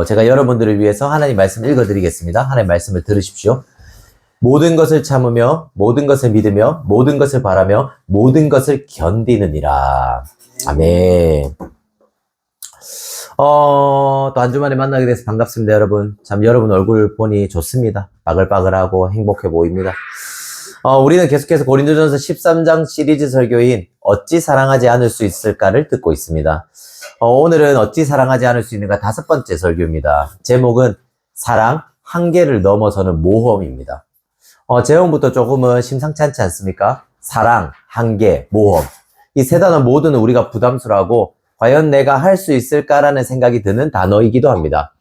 제가 여러분들을 위해서 하나님 말씀 읽어드리겠습니다. 하나님 말씀을 들으십시오. 모든 것을 참으며 모든 것을 믿으며 모든 것을 바라며 모든 것을 견디느니라. 아멘. 또 한 주 만에 만나게 돼서 반갑습니다, 여러분. 참 여러분 얼굴 보니 좋습니다. 바글바글하고 행복해 보입니다. 우리는 계속해서 고린도전서 13장 시리즈 설교인 어찌 사랑하지 않을 수 있을까를 듣고 있습니다. 오늘은 어찌 사랑하지 않을 수 있는가 5번째 설교입니다. 제목은 사랑 한계를 넘어서는 모험입니다. 제목부터 조금은 심상치 않지 않습니까? 사랑, 한계, 모험. 이 세 단어 모두는 우리가 부담스러워하고 과연 내가 할 수 있을까라는 생각이 드는 단어이기도 합니다.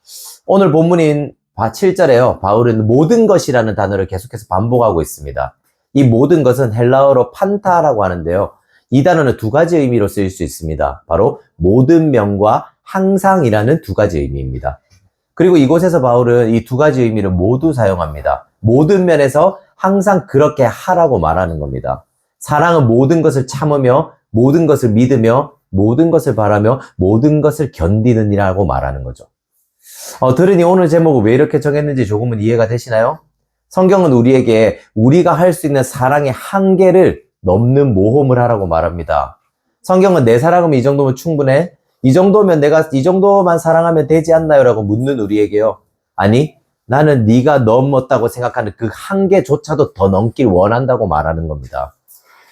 오늘 본문인 7절에요. 바울은 모든 것이라는 단어를 계속해서 반복하고 있습니다. 이 모든 것은 헬라어로 판타라고 하는데요. 이 단어는 두 가지 의미로 쓰일 수 있습니다. 바로 모든 면과 항상이라는 두 가지 의미입니다. 그리고 이곳에서 바울은 이 두 가지 의미를 모두 사용합니다. 모든 면에서 항상 그렇게 하라고 말하는 겁니다. 사랑은 모든 것을 참으며 모든 것을 믿으며 모든 것을 바라며 모든 것을 견디느니라고 말하는 거죠. 들으니 오늘 제목을 왜 이렇게 정했는지 조금은 이해가 되시나요? 성경은 우리에게 우리가 할 수 있는 사랑의 한계를 넘는 모험을 하라고 말합니다. 성경은 내 사랑은 이 정도면 충분해? 이 정도면 내가 이 정도만 사랑하면 되지 않나요? 라고 묻는 우리에게요. 아니, 나는 네가 넘었다고 생각하는 그 한계조차도 더 넘길 원한다고 말하는 겁니다.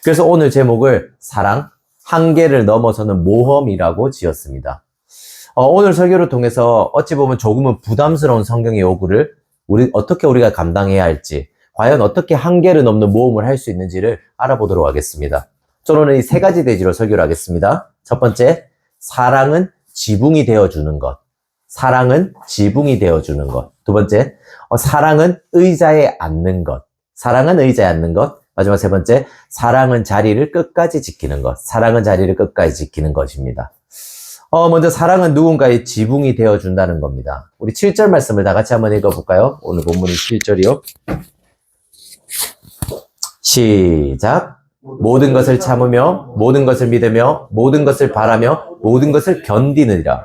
그래서 오늘 제목을 사랑, 한계를 넘어서는 모험이라고 지었습니다. 오늘 설교를 통해서 어찌 보면 조금은 부담스러운 성경의 요구를 어떻게 우리가 감당해야 할지, 과연 어떻게 한계를 넘는 모험을 할 수 있는지를 알아보도록 하겠습니다. 저는 이 세 가지 대지로 설교를 하겠습니다. 첫 번째, 사랑은 지붕이 되어주는 것. 사랑은 지붕이 되어주는 것. 두 번째, 사랑은 의자에 앉는 것. 사랑은 의자에 앉는 것. 마지막 세 번째, 사랑은 자리를 끝까지 지키는 것. 사랑은 자리를 끝까지 지키는 것입니다. 먼저 사랑은 누군가의 지붕이 되어준다는 겁니다. 우리 7절 말씀을 다 같이 한번 읽어볼까요? 오늘 본문이 7절이요. 시작. 모든 것을 참으며 모든 것을 믿으며 모든 것을 바라며 모든 것을 견디느니라.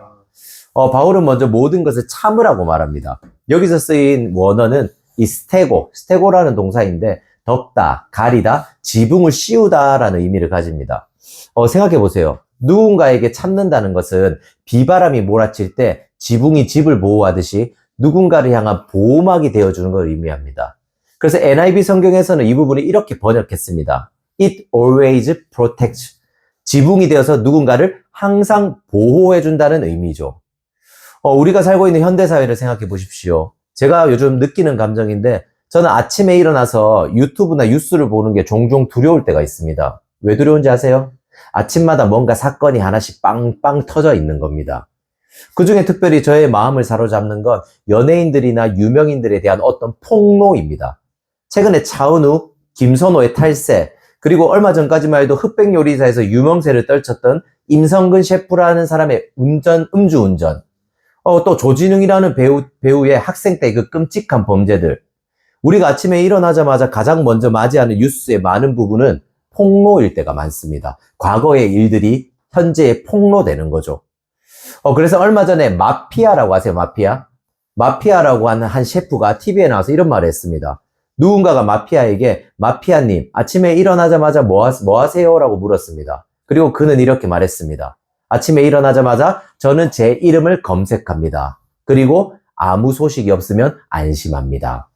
바울은 먼저 모든 것을 참으라고 말합니다. 여기서 쓰인 원어는 이 스테고라는 동사인데 덮다, 가리다, 지붕을 씌우다라는 의미를 가집니다. 생각해 보세요. 누군가에게 참는다는 것은 비바람이 몰아칠 때 지붕이 집을 보호하듯이 누군가를 향한 보호막이 되어주는 걸 의미합니다. 그래서 NIV 성경에서는 이 부분을 이렇게 번역했습니다. It always protects. 지붕이 되어서 누군가를 항상 보호해준다는 의미죠. 우리가 살고 있는 현대사회를 생각해 보십시오. 제가 요즘 느끼는 감정인데 저는 아침에 일어나서 유튜브나 뉴스를 보는 게 종종 두려울 때가 있습니다. 왜 두려운지 아세요? 아침마다 뭔가 사건이 하나씩 빵빵 터져 있는 겁니다. 그중에 특별히 저의 마음을 사로잡는 건 연예인들이나 유명인들에 대한 어떤 폭로입니다. 최근에 차은우, 김선호의 탈세, 그리고 얼마 전까지만 해도 흑백 요리사에서 유명세를 떨쳤던 임성근 셰프라는 사람의 음주운전, 또 조진웅이라는 배우의 학생 때 그 끔찍한 범죄들, 우리가 아침에 일어나자마자 가장 먼저 맞이하는 뉴스의 많은 부분은 폭로일 때가 많습니다. 과거의 일들이 현재에 폭로되는 거죠. 그래서 얼마 전에 마피아라고 아세요? 마피아라고 하는 한 셰프가 TV에 나와서 이런 말을 했습니다. 누군가가 마피아에게 마피아님 아침에 일어나자마자 뭐 하세요? 라고 물었습니다. 그리고 그는 이렇게 말했습니다. 아침에 일어나자마자 저는 제 이름을 검색합니다. 그리고 아무 소식이 없으면 안심합니다.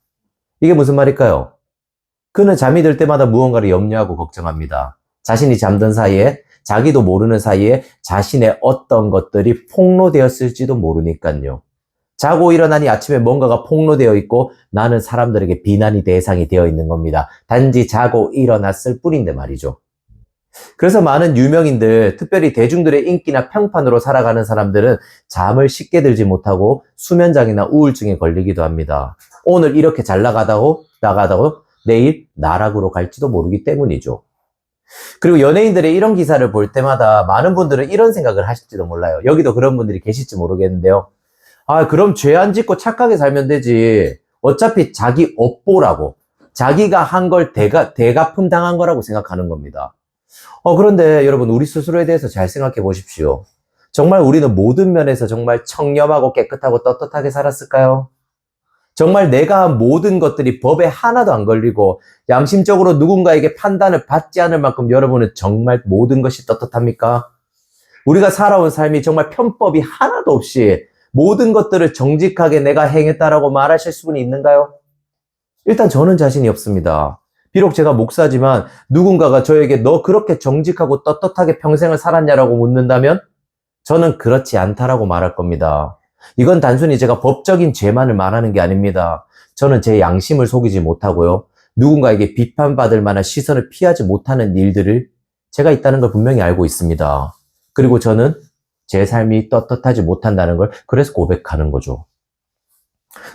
이게 무슨 말일까요? 그는 잠이 들 때마다 무언가를 염려하고 걱정합니다. 자신이 잠든 사이에, 자기도 모르는 사이에 자신의 어떤 것들이 폭로되었을지도 모르니까요. 자고 일어나니 아침에 뭔가가 폭로되어 있고 나는 사람들에게 비난이 대상이 되어 있는 겁니다. 단지 자고 일어났을 뿐인데 말이죠. 그래서 많은 유명인들, 특별히 대중들의 인기나 평판으로 살아가는 사람들은 잠을 쉽게 들지 못하고 수면장애나 우울증에 걸리기도 합니다. 오늘 이렇게 잘 나가다고 내일 나락으로 갈지도 모르기 때문이죠. 그리고 연예인들의 이런 기사를 볼 때마다 많은 분들은 이런 생각을 하실지도 몰라요. 여기도 그런 분들이 계실지 모르겠는데요. 그럼 죄 안 짓고 착하게 살면 되지. 어차피 자기 업보라고, 자기가 한 걸 대가품 당한 거라고 생각하는 겁니다. 그런데 여러분, 우리 스스로에 대해서 잘 생각해 보십시오. 정말 우리는 모든 면에서 정말 청렴하고 깨끗하고 떳떳하게 살았을까요? 정말 내가 한 모든 것들이 법에 하나도 안 걸리고 양심적으로 누군가에게 판단을 받지 않을 만큼 여러분은 정말 모든 것이 떳떳합니까? 우리가 살아온 삶이 정말 편법이 하나도 없이 모든 것들을 정직하게 내가 행했다라고 말하실 수는 있는가요? 일단 저는 자신이 없습니다. 비록 제가 목사지만 누군가가 저에게 너 그렇게 정직하고 떳떳하게 평생을 살았냐라고 묻는다면 저는 그렇지 않다라고 말할 겁니다. 이건 단순히 제가 법적인 죄만을 말하는 게 아닙니다. 저는 제 양심을 속이지 못하고요. 누군가에게 비판받을 만한 시선을 피하지 못하는 일들을 제가 있다는 걸 분명히 알고 있습니다. 그리고 저는 제 삶이 떳떳하지 못한다는 걸 그래서 고백하는 거죠.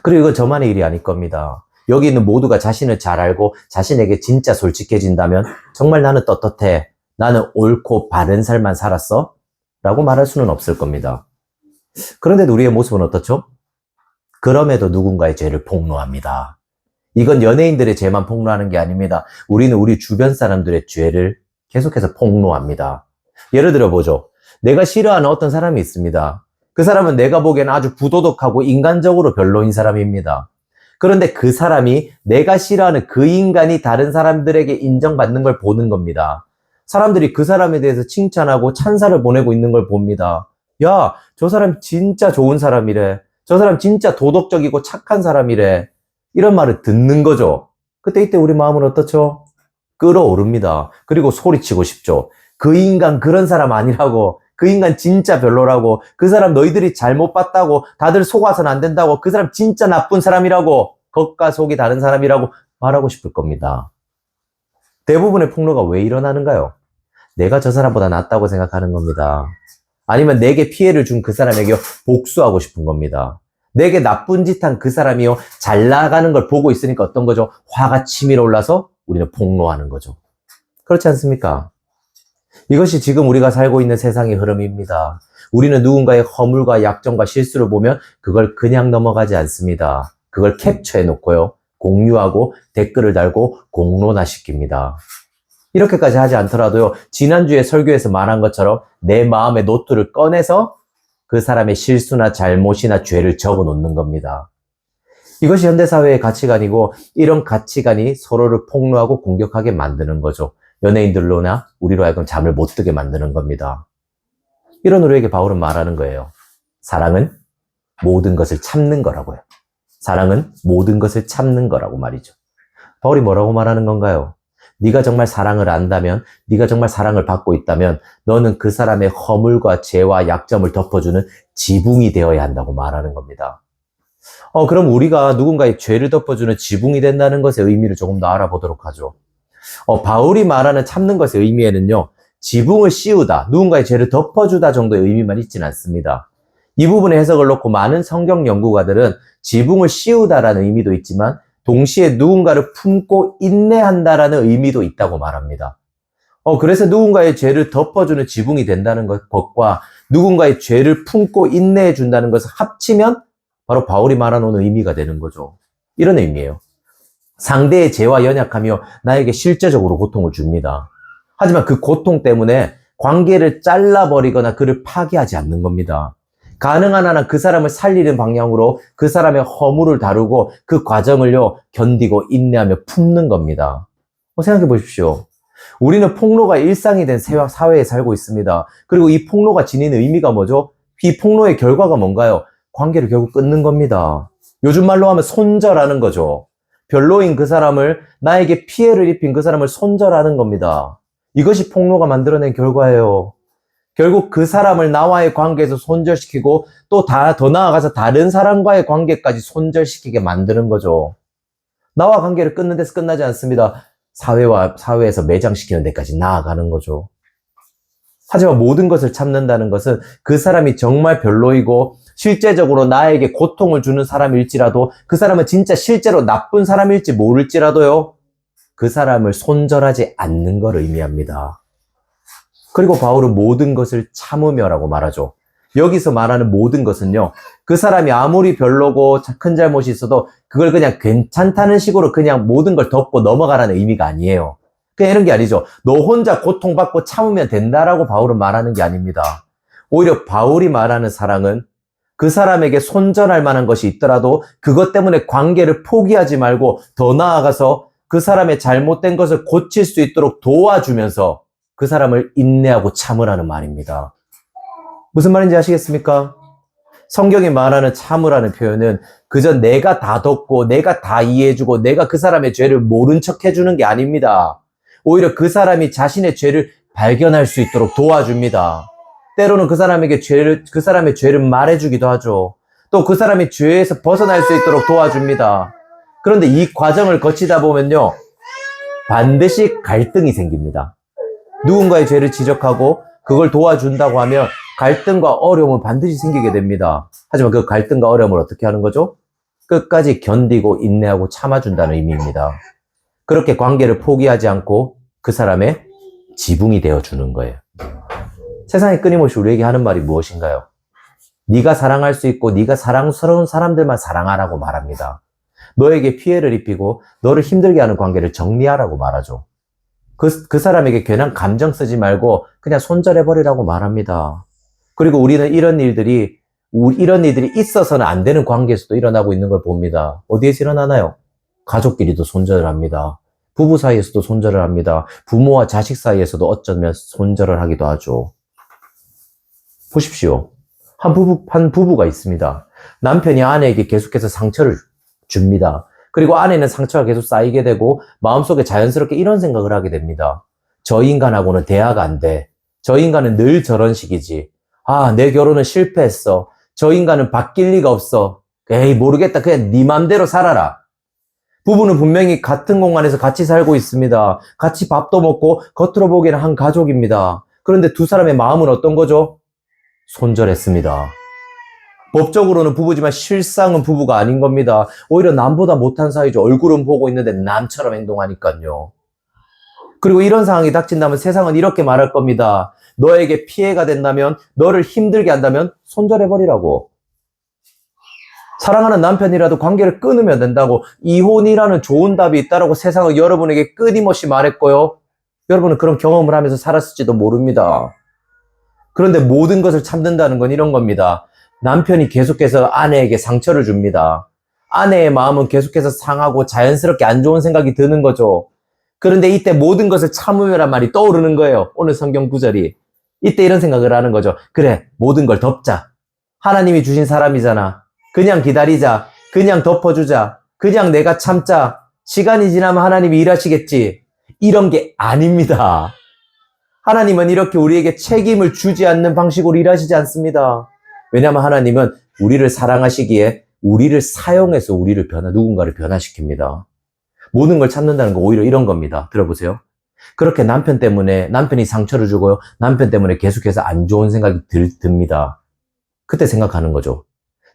그리고 이건 저만의 일이 아닐 겁니다. 여기 있는 모두가 자신을 잘 알고 자신에게 진짜 솔직해진다면 정말 나는 떳떳해. 나는 옳고 바른 삶만 살았어? 라고 말할 수는 없을 겁니다. 그런데도 우리의 모습은 어떻죠? 그럼에도 누군가의 죄를 폭로합니다. 이건 연예인들의 죄만 폭로하는 게 아닙니다. 우리는 우리 주변 사람들의 죄를 계속해서 폭로합니다. 예를 들어 보죠. 내가 싫어하는 어떤 사람이 있습니다. 그 사람은 내가 보기에는 아주 부도덕하고 인간적으로 별로인 사람입니다. 그런데 그 사람이 내가 싫어하는 그 인간이 다른 사람들에게 인정받는 걸 보는 겁니다. 사람들이 그 사람에 대해서 칭찬하고 찬사를 보내고 있는 걸 봅니다. 야, 저 사람 진짜 좋은 사람이래. 저 사람 진짜 도덕적이고 착한 사람이래. 이런 말을 듣는 거죠. 이때 우리 마음은 어떻죠? 끓어오릅니다. 그리고 소리치고 싶죠. 그 인간 그런 사람 아니라고. 그 인간 진짜 별로라고. 그 사람 너희들이 잘못 봤다고. 다들 속아서는 안 된다고. 그 사람 진짜 나쁜 사람이라고. 겉과 속이 다른 사람이라고 말하고 싶을 겁니다. 대부분의 폭로가 왜 일어나는가요? 내가 저 사람보다 낫다고 생각하는 겁니다. 아니면 내게 피해를 준 그 사람에게 복수하고 싶은 겁니다. 내게 나쁜 짓 한 그 사람이요 잘 나가는 걸 보고 있으니까 어떤 거죠? 화가 치밀어 올라서 우리는 폭로하는 거죠. 그렇지 않습니까? 이것이 지금 우리가 살고 있는 세상의 흐름입니다. 우리는 누군가의 허물과 약점과 실수를 보면 그걸 그냥 넘어가지 않습니다. 그걸 캡처해 놓고요. 공유하고 댓글을 달고 공론화시킵니다. 이렇게까지 하지 않더라도요. 지난주에 설교에서 말한 것처럼 내 마음의 노트를 꺼내서 그 사람의 실수나 잘못이나 죄를 적어 놓는 겁니다. 이것이 현대사회의 가치관이고 이런 가치관이 서로를 폭로하고 공격하게 만드는 거죠. 연예인들로나 우리로 하여금 잠을 못 드게 만드는 겁니다. 이런 우리에게 바울은 말하는 거예요. 사랑은 모든 것을 참는 거라고요. 사랑은 모든 것을 참는 거라고 말이죠. 바울이 뭐라고 말하는 건가요? 네가 정말 사랑을 안다면, 네가 정말 사랑을 받고 있다면 너는 그 사람의 허물과 죄와 약점을 덮어주는 지붕이 되어야 한다고 말하는 겁니다. 그럼 우리가 누군가의 죄를 덮어주는 지붕이 된다는 것의 의미를 조금 더 알아보도록 하죠. 바울이 말하는 참는 것의 의미에는요, 지붕을 씌우다, 누군가의 죄를 덮어주다 정도의 의미만 있지는 않습니다. 이 부분의 해석을 놓고 많은 성경 연구가들은 지붕을 씌우다라는 의미도 있지만 동시에 누군가를 품고 인내한다라는 의미도 있다고 말합니다. 그래서 누군가의 죄를 덮어주는 지붕이 된다는 것과 누군가의 죄를 품고 인내해 준다는 것을 합치면 바로 바울이 말하는 의미가 되는 거죠. 이런 의미예요. 상대의 죄와 연약하며 나에게 실제적으로 고통을 줍니다. 하지만 그 고통 때문에 관계를 잘라버리거나 그를 파괴하지 않는 겁니다. 가능한 한은 그 사람을 살리는 방향으로 그 사람의 허물을 다루고 그 과정을요 견디고 인내하며 품는 겁니다. 생각해 보십시오. 우리는 폭로가 일상이 된 사회에 살고 있습니다. 그리고 이 폭로가 지니는 의미가 뭐죠? 이 폭로의 결과가 뭔가요? 관계를 결국 끊는 겁니다. 요즘 말로 하면 손절하는 거죠. 별로인 그 사람을, 나에게 피해를 입힌 그 사람을 손절하는 겁니다. 이것이 폭로가 만들어낸 결과예요. 결국 그 사람을 나와의 관계에서 손절시키고 또 더 나아가서 다른 사람과의 관계까지 손절시키게 만드는 거죠. 나와 관계를 끊는 데서 끝나지 않습니다. 사회에서 매장시키는 데까지 나아가는 거죠. 하지만 모든 것을 참는다는 것은 그 사람이 정말 별로이고 실제적으로 나에게 고통을 주는 사람일지라도 그 사람은 진짜 실제로 나쁜 사람일지 모를지라도요. 그 사람을 손절하지 않는 걸 의미합니다. 그리고 바울은 모든 것을 참으며라고 말하죠. 여기서 말하는 모든 것은요. 그 사람이 아무리 별로고 큰 잘못이 있어도 그걸 그냥 괜찮다는 식으로 그냥 모든 걸 덮고 넘어가라는 의미가 아니에요. 그냥 이런 게 아니죠. 너 혼자 고통받고 참으면 된다라고 바울은 말하는 게 아닙니다. 오히려 바울이 말하는 사랑은 그 사람에게 손절할 만한 것이 있더라도 그것 때문에 관계를 포기하지 말고 더 나아가서 그 사람의 잘못된 것을 고칠 수 있도록 도와주면서 그 사람을 인내하고 참으라는 말입니다. 무슨 말인지 아시겠습니까? 성경이 말하는 참으라는 표현은 그저 내가 다 덮고 내가 다 이해해주고 내가 그 사람의 죄를 모른 척 해주는 게 아닙니다. 오히려 그 사람이 자신의 죄를 발견할 수 있도록 도와줍니다. 때로는 그 사람의 죄를 말해주기도 하죠. 또 그 사람이 죄에서 벗어날 수 있도록 도와줍니다. 그런데 이 과정을 거치다 보면요, 반드시 갈등이 생깁니다. 누군가의 죄를 지적하고 그걸 도와준다고 하면 갈등과 어려움은 반드시 생기게 됩니다. 하지만 그 갈등과 어려움을 어떻게 하는 거죠? 끝까지 견디고 인내하고 참아준다는 의미입니다. 그렇게 관계를 포기하지 않고 그 사람의 지붕이 되어주는 거예요. 세상에 끊임없이 우리에게 하는 말이 무엇인가요? 네가 사랑할 수 있고 네가 사랑스러운 사람들만 사랑하라고 말합니다. 너에게 피해를 입히고 너를 힘들게 하는 관계를 정리하라고 말하죠. 그 사람에게 괜한 감정 쓰지 말고 그냥 손절해버리라고 말합니다. 그리고 우리는 이런 일들이 있어서는 안 되는 관계에서도 일어나고 있는 걸 봅니다. 어디에서 일어나나요? 가족끼리도 손절을 합니다. 부부 사이에서도 손절을 합니다. 부모와 자식 사이에서도 어쩌면 손절을 하기도 하죠. 보십시오. 한 부부가 있습니다. 남편이 아내에게 계속해서 상처를 줍니다. 그리고 아내는 상처가 계속 쌓이게 되고 마음속에 자연스럽게 이런 생각을 하게 됩니다. 저 인간하고는 대화가 안 돼. 저 인간은 늘 저런 식이지. 아, 내 결혼은 실패했어. 저 인간은 바뀔 리가 없어. 에이, 모르겠다. 그냥 네 맘대로 살아라. 부부는 분명히 같은 공간에서 같이 살고 있습니다. 같이 밥도 먹고 겉으로 보기에는 한 가족입니다. 그런데 두 사람의 마음은 어떤 거죠? 손절했습니다. 법적으로는 부부지만 실상은 부부가 아닌 겁니다. 오히려 남보다 못한 사이죠. 얼굴은 보고 있는데 남처럼 행동하니까요. 그리고 이런 상황이 닥친다면 세상은 이렇게 말할 겁니다. 너에게 피해가 된다면, 너를 힘들게 한다면 손절해버리라고. 사랑하는 남편이라도 관계를 끊으면 된다고, 이혼이라는 좋은 답이 있다라고 세상은 여러분에게 끊임없이 말했고요. 여러분은 그런 경험을 하면서 살았을지도 모릅니다. 그런데 모든 것을 참는다는 건 이런 겁니다. 남편이 계속해서 아내에게 상처를 줍니다. 아내의 마음은 계속해서 상하고 자연스럽게 안 좋은 생각이 드는 거죠. 그런데 이때 모든 것을 참으며란 말이 떠오르는 거예요. 오늘 성경 구절이. 이때 이런 생각을 하는 거죠. 그래, 모든 걸 덮자. 하나님이 주신 사람이잖아. 그냥 기다리자. 그냥 덮어주자. 그냥 내가 참자. 시간이 지나면 하나님이 일하시겠지. 이런 게 아닙니다. 하나님은 이렇게 우리에게 책임을 주지 않는 방식으로 일하시지 않습니다. 왜냐하면 하나님은 우리를 사랑하시기에 우리를 사용해서 누군가를 변화시킵니다. 모든 걸 참는다는 거 오히려 이런 겁니다. 들어보세요. 그렇게 남편 때문에 남편이 상처를 주고요. 남편 때문에 계속해서 안 좋은 생각이 듭니다. 그때 생각하는 거죠.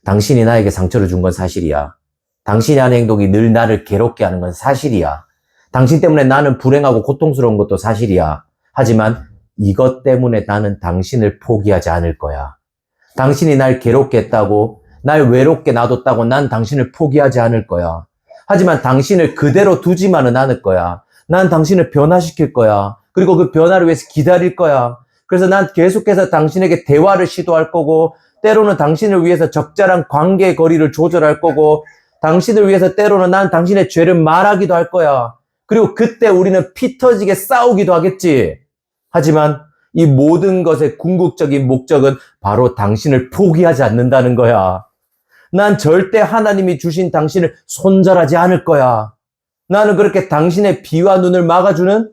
당신이 나에게 상처를 준 건 사실이야. 당신이 하는 행동이 늘 나를 괴롭게 하는 건 사실이야. 당신 때문에 나는 불행하고 고통스러운 것도 사실이야. 하지만 이것 때문에 나는 당신을 포기하지 않을 거야. 당신이 날 괴롭게 했다고, 날 외롭게 놔뒀다고 난 당신을 포기하지 않을 거야. 하지만 당신을 그대로 두지만은 않을 거야. 난 당신을 변화시킬 거야. 그리고 그 변화를 위해서 기다릴 거야. 그래서 난 계속해서 당신에게 대화를 시도할 거고, 때로는 당신을 위해서 적절한 관계의 거리를 조절할 거고, 당신을 위해서 때로는 난 당신의 죄를 말하기도 할 거야. 그리고 그때 우리는 피 터지게 싸우기도 하겠지. 하지만 이 모든 것의 궁극적인 목적은 바로 당신을 포기하지 않는다는 거야. 난 절대 하나님이 주신 당신을 손절하지 않을 거야. 나는 그렇게 당신의 비와 눈을 막아주는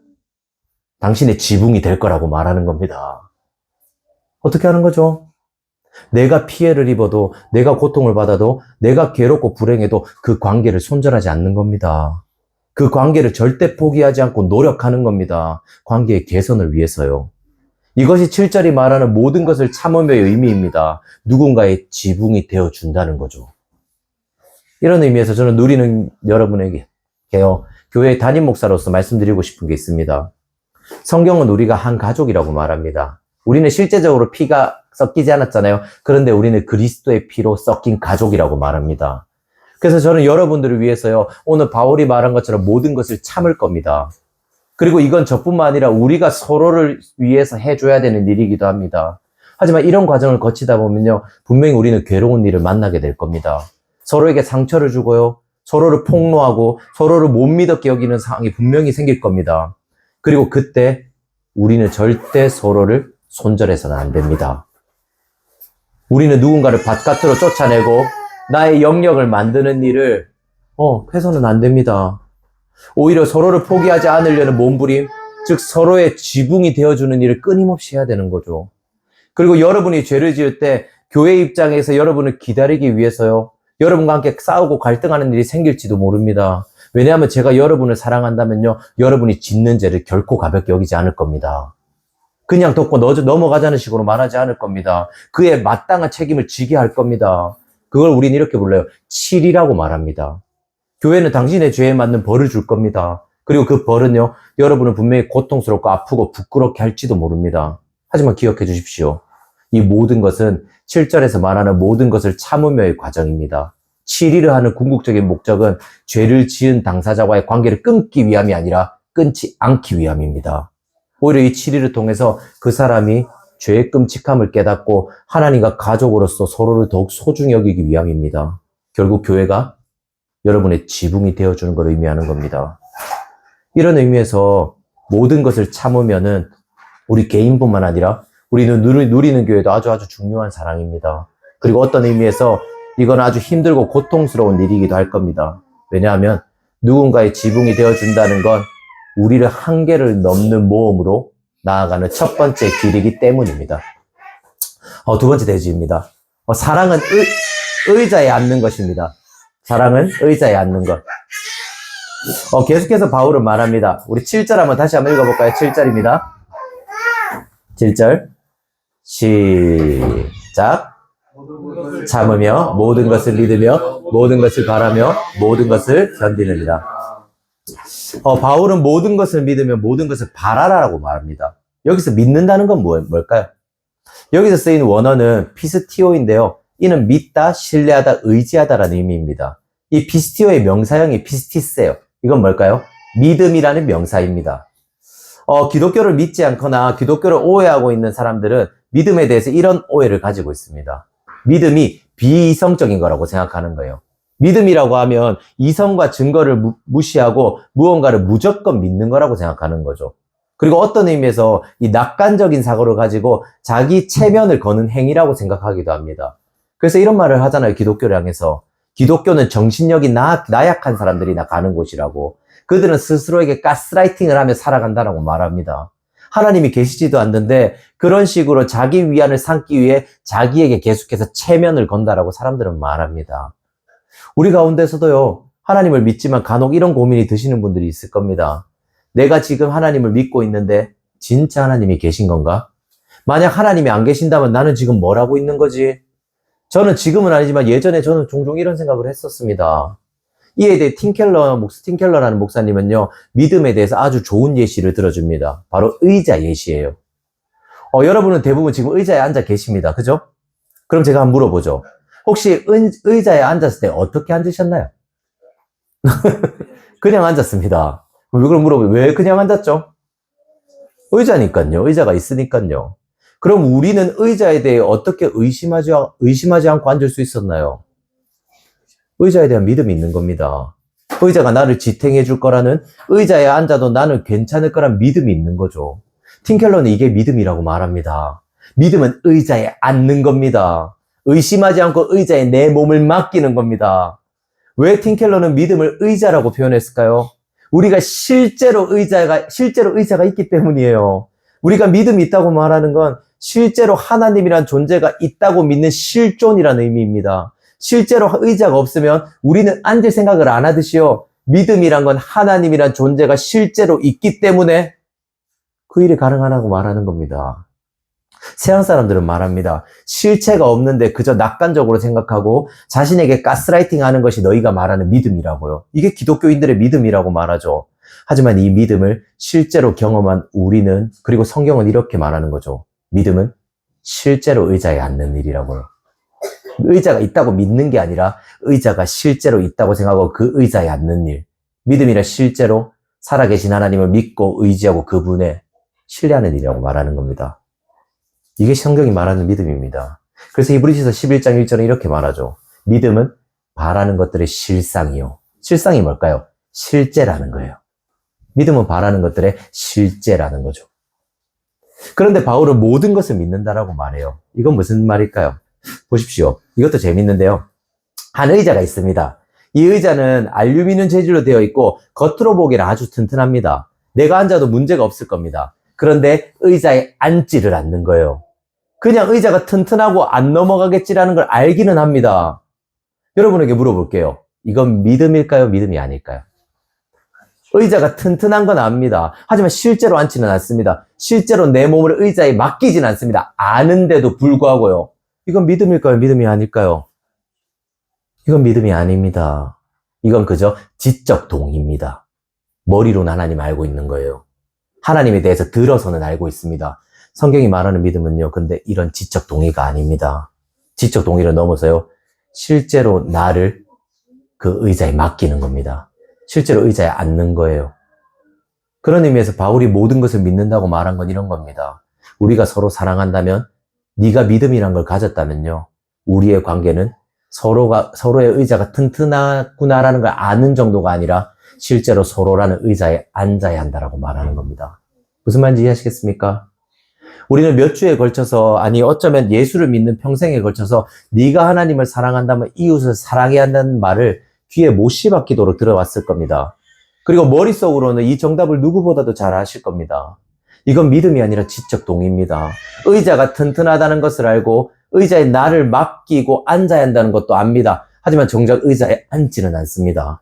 당신의 지붕이 될 거라고 말하는 겁니다. 어떻게 하는 거죠? 내가 피해를 입어도, 내가 고통을 받아도, 내가 괴롭고 불행해도 그 관계를 손절하지 않는 겁니다. 그 관계를 절대 포기하지 않고 노력하는 겁니다. 관계의 개선을 위해서요. 이것이 7절이 말하는 모든 것을 참으며의 의미입니다. 누군가의 지붕이 되어준다는 거죠. 이런 의미에서 저는 누리는 여러분에게요, 교회 담임 목사로서 말씀드리고 싶은 게 있습니다. 성경은 우리가 한 가족이라고 말합니다. 우리는 실제적으로 피가 섞이지 않았잖아요. 그런데 우리는 그리스도의 피로 섞인 가족이라고 말합니다. 그래서 저는 여러분들을 위해서요, 오늘 바울이 말한 것처럼 모든 것을 참을 겁니다. 그리고 이건 저뿐만 아니라 우리가 서로를 위해서 해줘야 되는 일이기도 합니다. 하지만 이런 과정을 거치다 보면요, 분명히 우리는 괴로운 일을 만나게 될 겁니다. 서로에게 상처를 주고요, 서로를 폭로하고 서로를 못 믿었게 여기는 상황이 분명히 생길 겁니다. 그리고 그때 우리는 절대 서로를 손절해서는 안 됩니다. 우리는 누군가를 바깥으로 쫓아내고 나의 영역을 만드는 일을 해서는 안 됩니다. 오히려 서로를 포기하지 않으려는 몸부림, 즉 서로의 지붕이 되어주는 일을 끊임없이 해야 되는 거죠. 그리고 여러분이 죄를 지을 때 교회 입장에서 여러분을 기다리기 위해서요, 여러분과 함께 싸우고 갈등하는 일이 생길지도 모릅니다. 왜냐하면 제가 여러분을 사랑한다면요, 여러분이 짓는 죄를 결코 가볍게 여기지 않을 겁니다. 그냥 덮고 넘어가자는 식으로 말하지 않을 겁니다. 그에 마땅한 책임을 지게 할 겁니다. 그걸 우리는 이렇게 불러요. 칠이라고 말합니다. 교회는 당신의 죄에 맞는 벌을 줄 겁니다. 그리고 그 벌은요, 여러분은 분명히 고통스럽고 아프고 부끄럽게 할지도 모릅니다. 하지만 기억해 주십시오. 이 모든 것은 7절에서 말하는 모든 것을 참으며의 과정입니다. 7일을 하는 궁극적인 목적은 죄를 지은 당사자와의 관계를 끊기 위함이 아니라 끊지 않기 위함입니다. 오히려 이 7일을 통해서 그 사람이 죄의 끔찍함을 깨닫고 하나님과 가족으로서 서로를 더욱 소중히 여기기 위함입니다. 결국 교회가 여러분의 지붕이 되어주는 걸 의미하는 겁니다. 이런 의미에서 모든 것을 참으면은 우리 개인뿐만 아니라 우리는 누리는 교회도 아주 중요한 사랑입니다. 그리고 어떤 의미에서 이건 아주 힘들고 고통스러운 일이기도 할 겁니다. 왜냐하면 누군가의 지붕이 되어준다는 건 우리를 한계를 넘는 모험으로 나아가는 첫 번째 길이기 때문입니다. 두 번째 대지입니다. 사랑은 의자에 앉는 것입니다. 사랑은 의자에 앉는 것. 계속해서 바울은 말합니다. 우리 7절 다시 한번 읽어볼까요? 7절입니다. 7절. 시작. 참으며 모든 것을 믿으며 모든 것을 바라며 모든 것을 견디느니라. 바울은 모든 것을 믿으며 모든 것을 바라라라고 말합니다. 여기서 믿는다는 건 뭘까요? 여기서 쓰인 원어는 피스티오인데요. 이는 믿다, 신뢰하다, 의지하다라는 의미입니다. 이 피스티오의 명사형이 피스티스예요. 이건 뭘까요? 믿음이라는 명사입니다. 기독교를 믿지 않거나 기독교를 오해하고 있는 사람들은 믿음에 대해서 이런 오해를 가지고 있습니다. 믿음이 비이성적인 거라고 생각하는 거예요. 믿음이라고 하면 이성과 증거를 무시하고 무언가를 무조건 믿는 거라고 생각하는 거죠. 그리고 어떤 의미에서 이 낙관적인 사고를 가지고 자기 체면을 거는 행위라고 생각하기도 합니다. 그래서 이런 말을 하잖아요. 기독교를 향해서. 기독교는 정신력이 나약한 사람들이나 가는 곳이라고. 그들은 스스로에게 가스라이팅을 하며 살아간다라고 말합니다. 하나님이 계시지도 않는데 그런 식으로 자기 위안을 삼기 위해 자기에게 계속해서 체면을 건다라고 사람들은 말합니다. 우리 가운데서도요, 하나님을 믿지만 간혹 이런 고민이 드시는 분들이 있을 겁니다. 내가 지금 하나님을 믿고 있는데 진짜 하나님이 계신 건가? 만약 하나님이 안 계신다면 나는 지금 뭘 하고 있는 거지? 저는 지금은 아니지만 예전에 저는 종종 이런 생각을 했었습니다. 이에 대해 팀켈러라는 목사님은요, 믿음에 대해서 아주 좋은 예시를 들어줍니다. 바로 의자 예시예요. 여러분은 대부분 지금 의자에 앉아 계십니다. 그죠? 그럼 제가 한번 물어보죠. 혹시 의자에 앉았을 때 어떻게 앉으셨나요? 그냥 앉았습니다. 그럼 물어보죠. 왜 그냥 앉았죠? 의자니까요. 의자가 있으니까요. 그럼 우리는 의자에 대해 어떻게 의심하지 않고 앉을 수 있었나요? 의자에 대한 믿음이 있는 겁니다. 의자가 나를 지탱해 줄 거라는, 의자에 앉아도 나는 괜찮을 거란 믿음이 있는 거죠. 팀켈러는 이게 믿음이라고 말합니다. 믿음은 의자에 앉는 겁니다. 의심하지 않고 의자에 내 몸을 맡기는 겁니다. 왜 팀켈러는 믿음을 의자라고 표현했을까요? 우리가 실제로 의자가 있기 때문이에요. 우리가 믿음이 있다고 말하는 건 실제로 하나님이란 존재가 있다고 믿는 실존이라는 의미입니다. 실제로 의자가 없으면 우리는 앉을 생각을 안 하듯이요. 믿음이란 건 하나님이란 존재가 실제로 있기 때문에 그 일이 가능하다고 말하는 겁니다. 세상 사람들은 말합니다. 실체가 없는데 그저 낙관적으로 생각하고 자신에게 가스라이팅 하는 것이 너희가 말하는 믿음이라고요. 이게 기독교인들의 믿음이라고 말하죠. 하지만 이 믿음을 실제로 경험한 우리는, 그리고 성경은 이렇게 말하는 거죠. 믿음은 실제로 의자에 앉는 일이라고요. 의자가 있다고 믿는 게 아니라 의자가 실제로 있다고 생각하고 그 의자에 앉는 일. 믿음이란 실제로 살아계신 하나님을 믿고 의지하고 그분에 신뢰하는 일이라고 말하는 겁니다. 이게 성경이 말하는 믿음입니다. 그래서 히브리서서 11장 1절에 이렇게 말하죠. 믿음은 바라는 것들의 실상이요. 실상이 뭘까요? 실제라는 거예요. 믿음은 바라는 것들의 실제라는 거죠. 그런데 바울은 모든 것을 믿는다라고 말해요. 이건 무슨 말일까요? 보십시오. 이것도 재밌는데요. 한 의자가 있습니다. 이 의자는 알루미늄 재질로 되어 있고 겉으로 보기에는 아주 튼튼합니다. 내가 앉아도 문제가 없을 겁니다. 그런데 의자에 앉지를 않는 거예요. 그냥 의자가 튼튼하고 안 넘어가겠지라는 걸 알기는 합니다. 여러분에게 물어볼게요. 이건 믿음일까요? 믿음이 아닐까요? 의자가 튼튼한 건 압니다. 하지만 실제로 앉지는 않습니다. 실제로 내 몸을 의자에 맡기진 않습니다. 아는데도 불구하고요. 이건 믿음일까요? 믿음이 아닐까요? 이건 믿음이 아닙니다. 이건 그저 지적 동의입니다. 머리로는 하나님 알고 있는 거예요. 하나님에 대해서 들어서는 알고 있습니다. 성경이 말하는 믿음은요, 근데 이런 지적 동의가 아닙니다. 지적 동의를 넘어서요, 실제로 나를 그 의자에 맡기는 겁니다. 실제로 의자에 앉는 거예요. 그런 의미에서 바울이 모든 것을 믿는다고 말한 건 이런 겁니다. 우리가 서로 사랑한다면, 네가 믿음이란 걸 가졌다면요, 우리의 관계는 서로의 의자가 튼튼하구나라는 걸 아는 정도가 아니라 실제로 서로라는 의자에 앉아야 한다라고 말하는 겁니다. 무슨 말인지 이해하시겠습니까? 우리는 몇 주에 걸쳐서, 아니 어쩌면 예수를 믿는 평생에 걸쳐서 네가 하나님을 사랑한다면 이웃을 사랑해야 한다는 말을 귀에 못이 박히도록 들어왔을 겁니다. 그리고 머릿속으로는 이 정답을 누구보다도 잘 아실 겁니다. 이건 믿음이 아니라 지적 동의입니다. 의자가 튼튼하다는 것을 알고 의자에 나를 맡기고 앉아야 한다는 것도 압니다. 하지만 정작 의자에 앉지는 않습니다.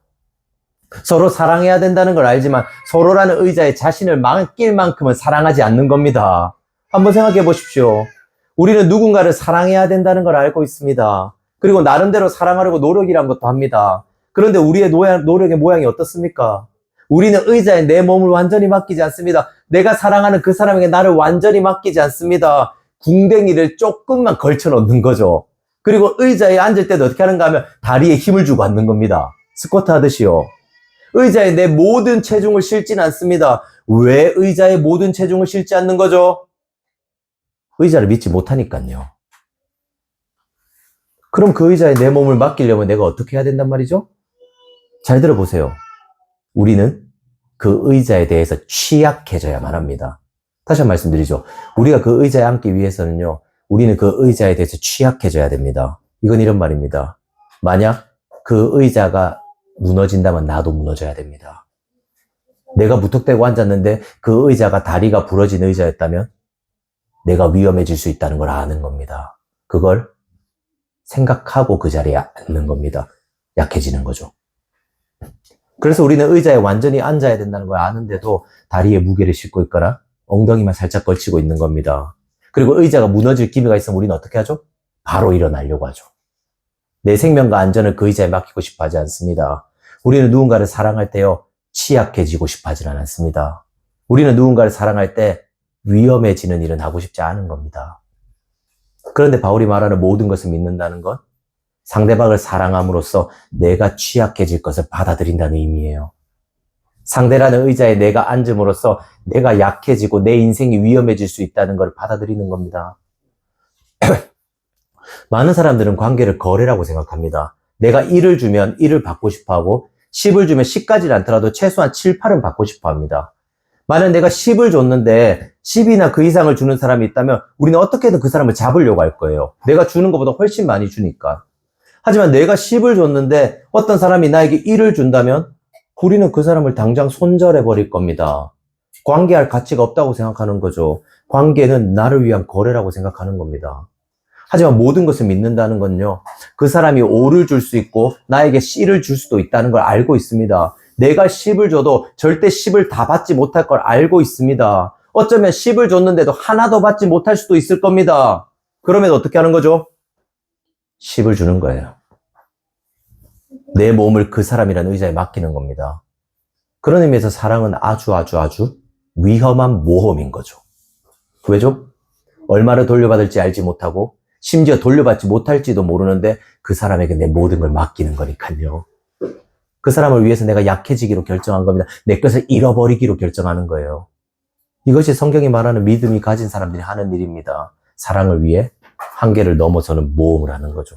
서로 사랑해야 된다는 걸 알지만 서로라는 의자에 자신을 맡길 만큼은 사랑하지 않는 겁니다. 한번 생각해 보십시오. 우리는 누군가를 사랑해야 된다는 걸 알고 있습니다. 그리고 나름대로 사랑하려고 노력이란 것도 합니다. 그런데 우리의 노력의 모양이 어떻습니까? 우리는 의자에 내 몸을 완전히 맡기지 않습니다. 내가 사랑하는 그 사람에게 나를 완전히 맡기지 않습니다. 궁뎅이를 조금만 걸쳐 놓는 거죠. 그리고 의자에 앉을 때도 어떻게 하는가 하면 다리에 힘을 주고 앉는 겁니다. 스쿼트 하듯이요. 의자에 내 모든 체중을 실지는 않습니다. 왜 의자에 모든 체중을 실지 않는 거죠? 의자를 믿지 못하니까요. 그럼 그 의자에 내 몸을 맡기려면 내가 어떻게 해야 된단 말이죠? 잘 들어보세요. 우리는 그 의자에 대해서 취약해져야만 합니다. 다시 한 번 말씀드리죠. 우리가 그 의자에 앉기 위해서는요, 우리는 그 의자에 대해서 취약해져야 됩니다. 이건 이런 말입니다. 만약 그 의자가 무너진다면 나도 무너져야 됩니다. 내가 무턱대고 앉았는데 그 의자가 다리가 부러진 의자였다면 내가 위험해질 수 있다는 걸 아는 겁니다. 그걸 생각하고 그 자리에 앉는 겁니다. 약해지는 거죠. 그래서 우리는 의자에 완전히 앉아야 된다는 걸 아는데도 다리에 무게를 싣고 있거나 엉덩이만 살짝 걸치고 있는 겁니다. 그리고 의자가 무너질 기미가 있으면 우리는 어떻게 하죠? 바로 일어나려고 하죠. 내 생명과 안전을 그 의자에 맡기고 싶어 하지 않습니다. 우리는 누군가를 사랑할 때요, 취약해지고 싶어 하지는 않습니다. 우리는 누군가를 사랑할 때 위험해지는 일은 하고 싶지 않은 겁니다. 그런데 바울이 말하는 모든 것을 믿는다는 건 상대방을 사랑함으로써 내가 취약해질 것을 받아들인다는 의미예요. 상대라는 의자에 내가 앉음으로써 내가 약해지고 내 인생이 위험해질 수 있다는 걸 받아들이는 겁니다. 많은 사람들은 관계를 거래라고 생각합니다. 내가 1을 주면 1을 받고 싶어 하고 10을 주면 10까지는 않더라도 최소한 7, 8은 받고 싶어 합니다. 만약 내가 10을 줬는데 10이나 그 이상을 주는 사람이 있다면 우리는 어떻게든 그 사람을 잡으려고 할 거예요. 내가 주는 것보다 훨씬 많이 주니까. 하지만 내가 10을 줬는데 어떤 사람이 나에게 1을 준다면 우리는 그 사람을 당장 손절해 버릴 겁니다. 관계할 가치가 없다고 생각하는 거죠. 관계는 나를 위한 거래라고 생각하는 겁니다. 하지만 모든 것을 믿는다는 건요, 그 사람이 5를 줄 수 있고 나에게 C를 줄 수도 있다는 걸 알고 있습니다. 내가 10을 줘도 절대 10을 다 받지 못할 걸 알고 있습니다. 어쩌면 10을 줬는데도 하나도 받지 못할 수도 있을 겁니다. 그러면 어떻게 하는 거죠? 10을 주는 거예요. 내 몸을 그 사람이라는 의자에 맡기는 겁니다. 그런 의미에서 사랑은 아주 위험한 모험인 거죠. 왜죠? 얼마를 돌려받을지 알지 못하고 심지어 돌려받지 못할지도 모르는데 그 사람에게 내 모든 걸 맡기는 거니까요. 그 사람을 위해서 내가 약해지기로 결정한 겁니다. 내 것을 잃어버리기로 결정하는 거예요. 이것이 성경이 말하는 믿음이 가진 사람들이 하는 일입니다. 사랑을 위해 한계를 넘어서는 모험을 하는 거죠.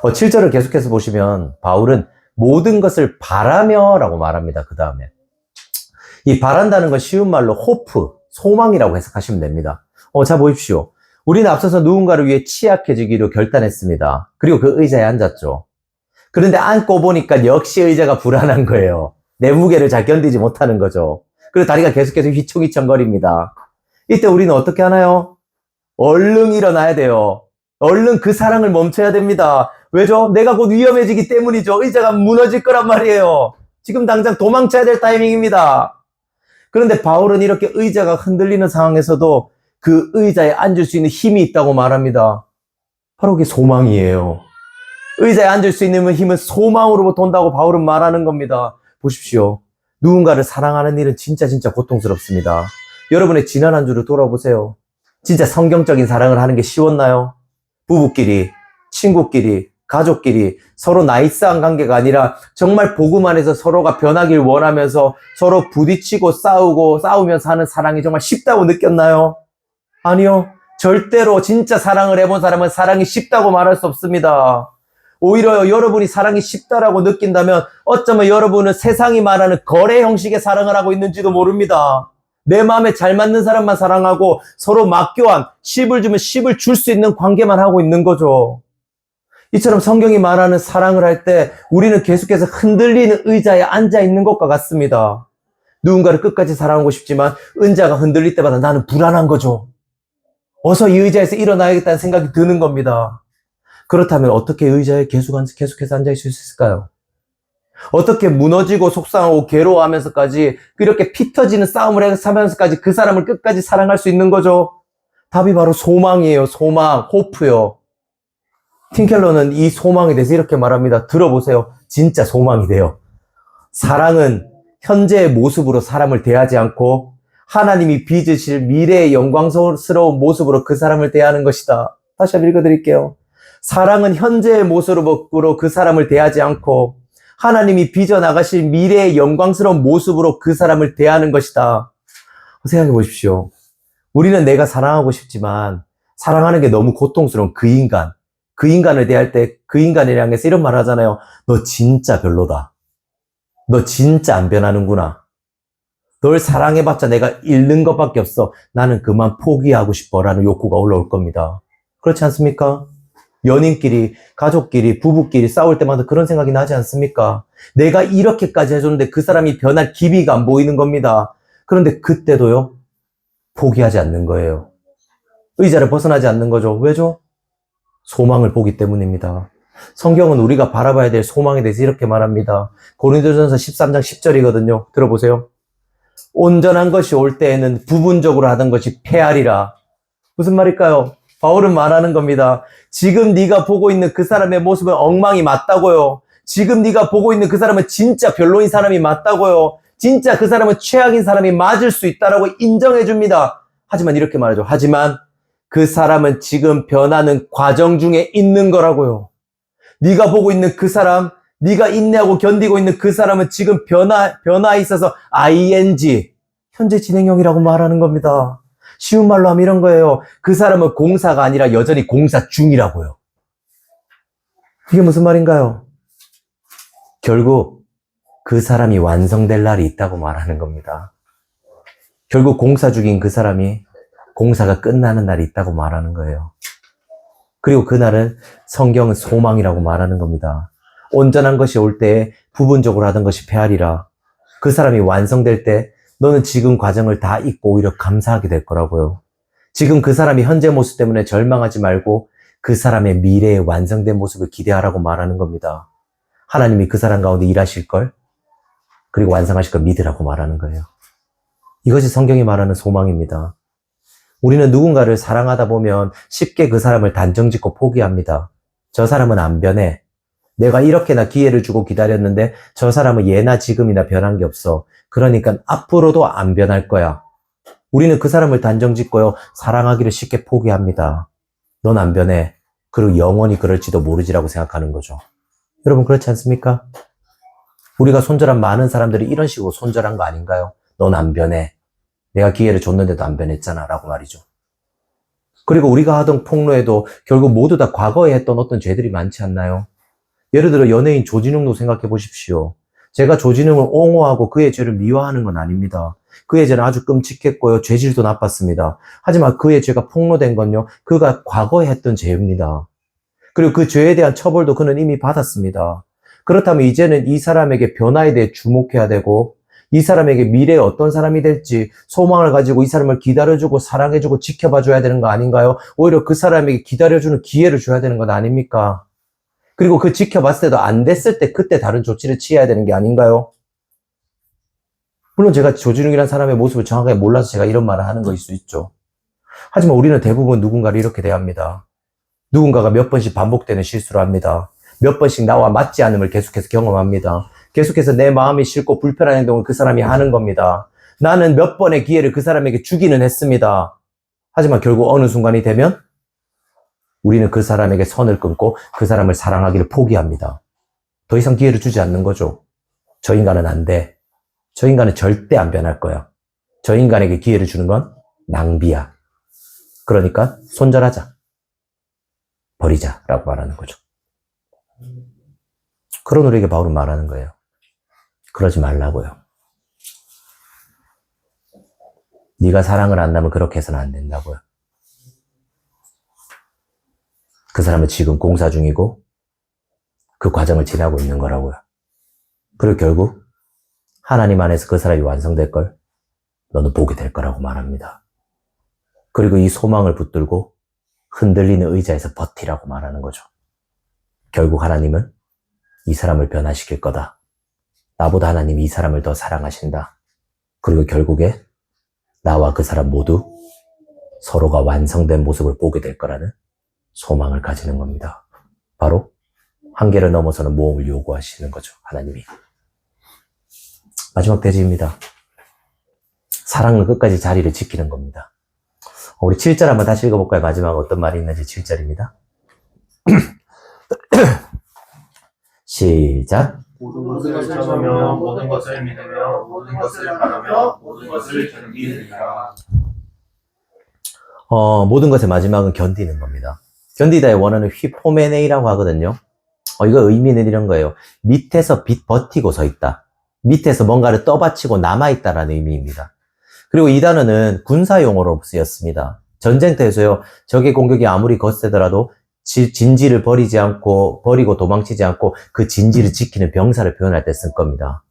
7절을 계속해서 보시면 바울은 모든 것을 바라며 라고 말합니다. 그 다음에 이 바란다는 건 쉬운 말로 호프, 소망이라고 해석하시면 됩니다. 자 보십시오. 우리는 앞서서 누군가를 위해 취약해지기로 결단했습니다. 그리고 그 의자에 앉았죠. 그런데 앉고 보니까 역시 의자가 불안한 거예요. 내 무게를 잘 견디지 못하는 거죠. 그리고 다리가 계속해서 휘청휘청거립니다. 이때 우리는 어떻게 하나요? 얼른 일어나야 돼요. 얼른 그 사랑을 멈춰야 됩니다. 왜죠? 내가 곧 위험해지기 때문이죠. 의자가 무너질 거란 말이에요. 지금 당장 도망쳐야 될 타이밍입니다. 그런데 바울은 이렇게 의자가 흔들리는 상황에서도 그 의자에 앉을 수 있는 힘이 있다고 말합니다. 바로 그게 소망이에요. 의자에 앉을 수 있는 힘은 소망으로부터 온다고 바울은 말하는 겁니다. 보십시오. 누군가를 사랑하는 일은 진짜 고통스럽습니다. 여러분의 지난 한 주를 돌아보세요. 진짜 성경적인 사랑을 하는 게 쉬웠나요? 부부끼리, 친구끼리, 가족끼리 서로 나이스한 관계가 아니라 정말 복음 안에서 서로가 변하길 원하면서 서로 부딪히고 싸우면서 하는 사랑이 정말 쉽다고 느꼈나요? 아니요. 절대로 진짜 사랑을 해본 사람은 사랑이 쉽다고 말할 수 없습니다. 오히려 여러분이 사랑이 쉽다라고 느낀다면 어쩌면 여러분은 세상이 말하는 거래 형식의 사랑을 하고 있는지도 모릅니다. 내 마음에 잘 맞는 사람만 사랑하고 서로 맞교환, 10을 주면 10을 줄 수 있는 관계만 하고 있는 거죠. 이처럼 성경이 말하는 사랑을 할 때 우리는 계속해서 흔들리는 의자에 앉아 있는 것과 같습니다. 누군가를 끝까지 사랑하고 싶지만 의자가 흔들릴 때마다 나는 불안한 거죠. 어서 이 의자에서 일어나야겠다는 생각이 드는 겁니다. 그렇다면 어떻게 의자에 계속해서 앉아 있을 수 있을까요? 어떻게 무너지고 속상하고 괴로워하면서까지 이렇게 피 터지는 싸움을 하면서까지 그 사람을 끝까지 사랑할 수 있는 거죠? 답이 바로 소망이에요. 소망, 호프요. 팀 켈러는 이 소망에 대해서 이렇게 말합니다. 들어보세요. 진짜 소망이 돼요. 사랑은 현재의 모습으로 사람을 대하지 않고 하나님이 빚으실 미래의 영광스러운 모습으로 그 사람을 대하는 것이다. 다시 한번 읽어드릴게요. 사랑은 현재의 모습으로 그 사람을 대하지 않고 하나님이 빚어나가실 미래의 영광스러운 모습으로 그 사람을 대하는 것이다. 생각해 보십시오. 우리는 내가 사랑하고 싶지만 사랑하는 게 너무 고통스러운 그 인간을 대할 때 그 인간을 향해서 이런 말 하잖아요. 너 진짜 별로다. 너 진짜 안 변하는구나. 널 사랑해봤자 내가 잃는 것밖에 없어. 나는 그만 포기하고 싶어라는 욕구가 올라올 겁니다. 그렇지 않습니까? 연인끼리, 가족끼리, 부부끼리 싸울 때마다 그런 생각이 나지 않습니까? 내가 이렇게까지 해줬는데 그 사람이 변할 기미가 안 보이는 겁니다. 그런데 그때도요, 포기하지 않는 거예요. 의자를 벗어나지 않는 거죠. 왜죠? 소망을 보기 때문입니다. 성경은 우리가 바라봐야 될 소망에 대해서 이렇게 말합니다. 고린도전서 13장 10절이거든요. 들어보세요. 온전한 것이 올 때에는 부분적으로 하던 것이 패하리라. 무슨 말일까요? 바울은 말하는 겁니다. 지금 네가 보고 있는 그 사람의 모습은 엉망이 맞다고요. 지금 네가 보고 있는 그 사람은 진짜 별로인 사람이 맞다고요. 진짜 그 사람은 최악인 사람이 맞을 수 있다라고 인정해 줍니다. 하지만 이렇게 말하죠. 하지만 그 사람은 지금 변하는 과정 중에 있는 거라고요. 네가 보고 있는 그 사람, 네가 인내하고 견디고 있는 그 사람은 지금 변화에 있어서 ing, 현재 진행형이라고 말하는 겁니다. 쉬운 말로 하면 이런 거예요. 그 사람은 공사가 아니라 여전히 공사 중이라고요. 이게 무슨 말인가요? 결국 그 사람이 완성될 날이 있다고 말하는 겁니다. 결국 공사 중인 그 사람이 공사가 끝나는 날이 있다고 말하는 거예요. 그리고 그날은 성경은 소망이라고 말하는 겁니다. 온전한 것이 올 때에 부분적으로 하던 것이 패하리라. 그 사람이 완성될 때 너는 지금 과정을 다 잊고 오히려 감사하게 될 거라고요. 지금 그 사람이 현재 모습 때문에 절망하지 말고 그 사람의 미래의 완성된 모습을 기대하라고 말하는 겁니다. 하나님이 그 사람 가운데 일하실 걸, 그리고 완성하실 걸 믿으라고 말하는 거예요. 이것이 성경이 말하는 소망입니다. 우리는 누군가를 사랑하다 보면 쉽게 그 사람을 단정짓고 포기합니다. 저 사람은 안 변해. 내가 이렇게나 기회를 주고 기다렸는데 저 사람은 예나 지금이나 변한 게 없어. 그러니까 앞으로도 안 변할 거야. 우리는 그 사람을 단정짓고요, 사랑하기를 쉽게 포기합니다. 넌 안 변해. 그리고 영원히 그럴지도 모르지라고 생각하는 거죠. 여러분 그렇지 않습니까? 우리가 손절한 많은 사람들이 이런 식으로 손절한 거 아닌가요? 넌 안 변해. 내가 기회를 줬는데도 안 변했잖아 라고 말이죠. 그리고 우리가 하던 폭로에도 결국 모두 다 과거에 했던 어떤 죄들이 많지 않나요? 예를 들어 연예인 조진웅도 생각해 보십시오. 제가 조진웅을 옹호하고 그의 죄를 미화하는 건 아닙니다. 그의 죄는 아주 끔찍했고요. 죄질도 나빴습니다. 하지만 그의 죄가 폭로된 건요. 그가 과거에 했던 죄입니다. 그리고 그 죄에 대한 처벌도 그는 이미 받았습니다. 그렇다면 이제는 이 사람에게 변화에 대해 주목해야 되고 이 사람에게 미래에 어떤 사람이 될지 소망을 가지고 이 사람을 기다려주고 사랑해주고 지켜봐줘야 되는 거 아닌가요? 오히려 그 사람에게 기다려주는 기회를 줘야 되는 것 아닙니까? 그리고 그 지켜봤을 때도 안 됐을 때 그때 다른 조치를 취해야 되는 게 아닌가요? 물론 제가 조진웅이라는 사람의 모습을 정확하게 몰라서 제가 이런 말을 하는 거일 수 있죠. 하지만 우리는 대부분 누군가를 이렇게 대합니다. 누군가가 몇 번씩 반복되는 실수를 합니다. 몇 번씩 나와 맞지 않음을 계속해서 경험합니다. 계속해서 내 마음이 싫고 불편한 행동을 그 사람이 하는 겁니다. 나는 몇 번의 기회를 그 사람에게 주기는 했습니다. 하지만 결국 어느 순간이 되면 우리는 그 사람에게 선을 끊고 그 사람을 사랑하기를 포기합니다. 더 이상 기회를 주지 않는 거죠. 저 인간은 안 돼. 저 인간은 절대 안 변할 거야. 저 인간에게 기회를 주는 건 낭비야. 그러니까 손절하자. 버리자라고 말하는 거죠. 그런 우리에게 바울은 말하는 거예요. 그러지 말라고요. 네가 사랑을 안다면 그렇게 해서는 안 된다고요. 그 사람은 지금 공사 중이고 그 과정을 지나고 있는 거라고요. 그리고 결국 하나님 안에서 그 사람이 완성될 걸 너는 보게 될 거라고 말합니다. 그리고 이 소망을 붙들고 흔들리는 의자에서 버티라고 말하는 거죠. 결국 하나님은 이 사람을 변화시킬 거다. 나보다 하나님이 이 사람을 더 사랑하신다. 그리고 결국에 나와 그 사람 모두 서로가 완성된 모습을 보게 될 거라는 소망을 가지는 겁니다. 바로 한계를 넘어서는 모험을 요구하시는 거죠. 하나님이. 마지막 대지입니다. 사랑은 끝까지 자리를 지키는 겁니다. 우리 7절 한번 다시 읽어볼까요? 마지막 어떤 말이 있는지 7절입니다. 시작. 모든 것을 참으며 모든 것을 믿으며 모든 것을 바라며 모든 것을 견디느니라. 모든 것의 마지막은 견디는 겁니다. 견디다의 원어는 휘포메네이라고 하거든요. 이거 의미는 이런 거예요. 밑에서 버티고 서 있다. 밑에서 뭔가를 떠받치고 남아있다라는 의미입니다. 그리고 이 단어는 군사용어로 쓰였습니다. 전쟁터에서요, 적의 공격이 아무리 거세더라도 진지를 버리고 도망치지 않고 그 진지를 지키는 병사를 표현할 때 쓴 겁니다.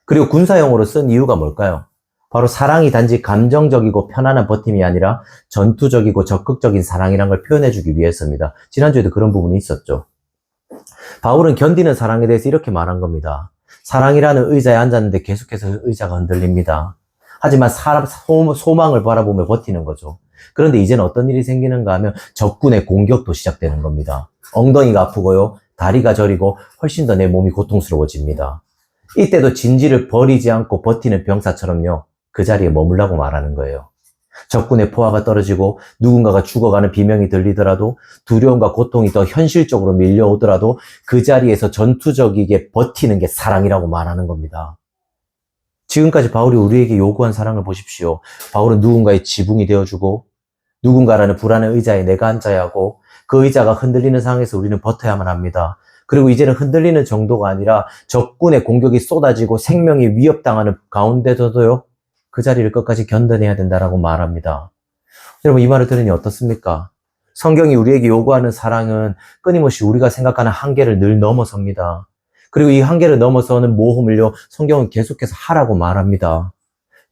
그리고 군사용어로 쓴 이유가 뭘까요? 바로 사랑이 단지 감정적이고 편안한 버팀이 아니라 전투적이고 적극적인 사랑이란 걸 표현해주기 위해서입니다. 지난주에도 그런 부분이 있었죠. 바울은 견디는 사랑에 대해서 이렇게 말한 겁니다. 사랑이라는 의자에 앉았는데 계속해서 의자가 흔들립니다. 하지만 소망을 바라보며 버티는 거죠. 그런데 이제는 어떤 일이 생기는가 하면 적군의 공격도 시작되는 겁니다. 엉덩이가 아프고요. 다리가 저리고 훨씬 더 내 몸이 고통스러워집니다. 이때도 진지를 버리지 않고 버티는 병사처럼요. 그 자리에 머물라고 말하는 거예요. 적군의 포화가 떨어지고 누군가가 죽어가는 비명이 들리더라도 두려움과 고통이 더 현실적으로 밀려오더라도 그 자리에서 전투적이게 버티는 게 사랑이라고 말하는 겁니다. 지금까지 바울이 우리에게 요구한 사랑을 보십시오. 바울은 누군가의 지붕이 되어주고 누군가라는 불안의 의자에 내가 앉아야 하고 그 의자가 흔들리는 상황에서 우리는 버텨야만 합니다. 그리고 이제는 흔들리는 정도가 아니라 적군의 공격이 쏟아지고 생명이 위협당하는 가운데서도요. 그 자리를 끝까지 견뎌내야 된다라고 말합니다. 여러분 이 말을 들으니 어떻습니까? 성경이 우리에게 요구하는 사랑은 끊임없이 우리가 생각하는 한계를 늘 넘어섭니다. 그리고 이 한계를 넘어서는 모험을요. 성경은 계속해서 하라고 말합니다.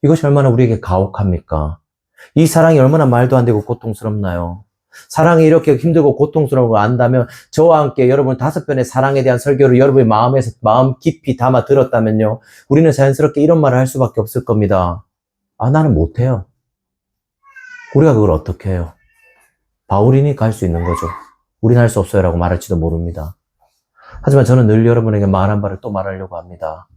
이것이 얼마나 우리에게 가혹합니까? 이 사랑이 얼마나 말도 안 되고 고통스럽나요? 사랑이 이렇게 힘들고 고통스러운 걸 안다면 저와 함께 여러분 5편의 사랑에 대한 설교를 여러분의 마음 깊이 담아 들었다면요. 우리는 자연스럽게 이런 말을 할 수밖에 없을 겁니다. 나는 못해요. 우리가 그걸 어떻게 해요? 바울이니까 할 수 있는 거죠. 우린 할 수 없어요 라고 말할지도 모릅니다. 하지만 저는 늘 여러분에게 말한 바를 또 말하려고 합니다.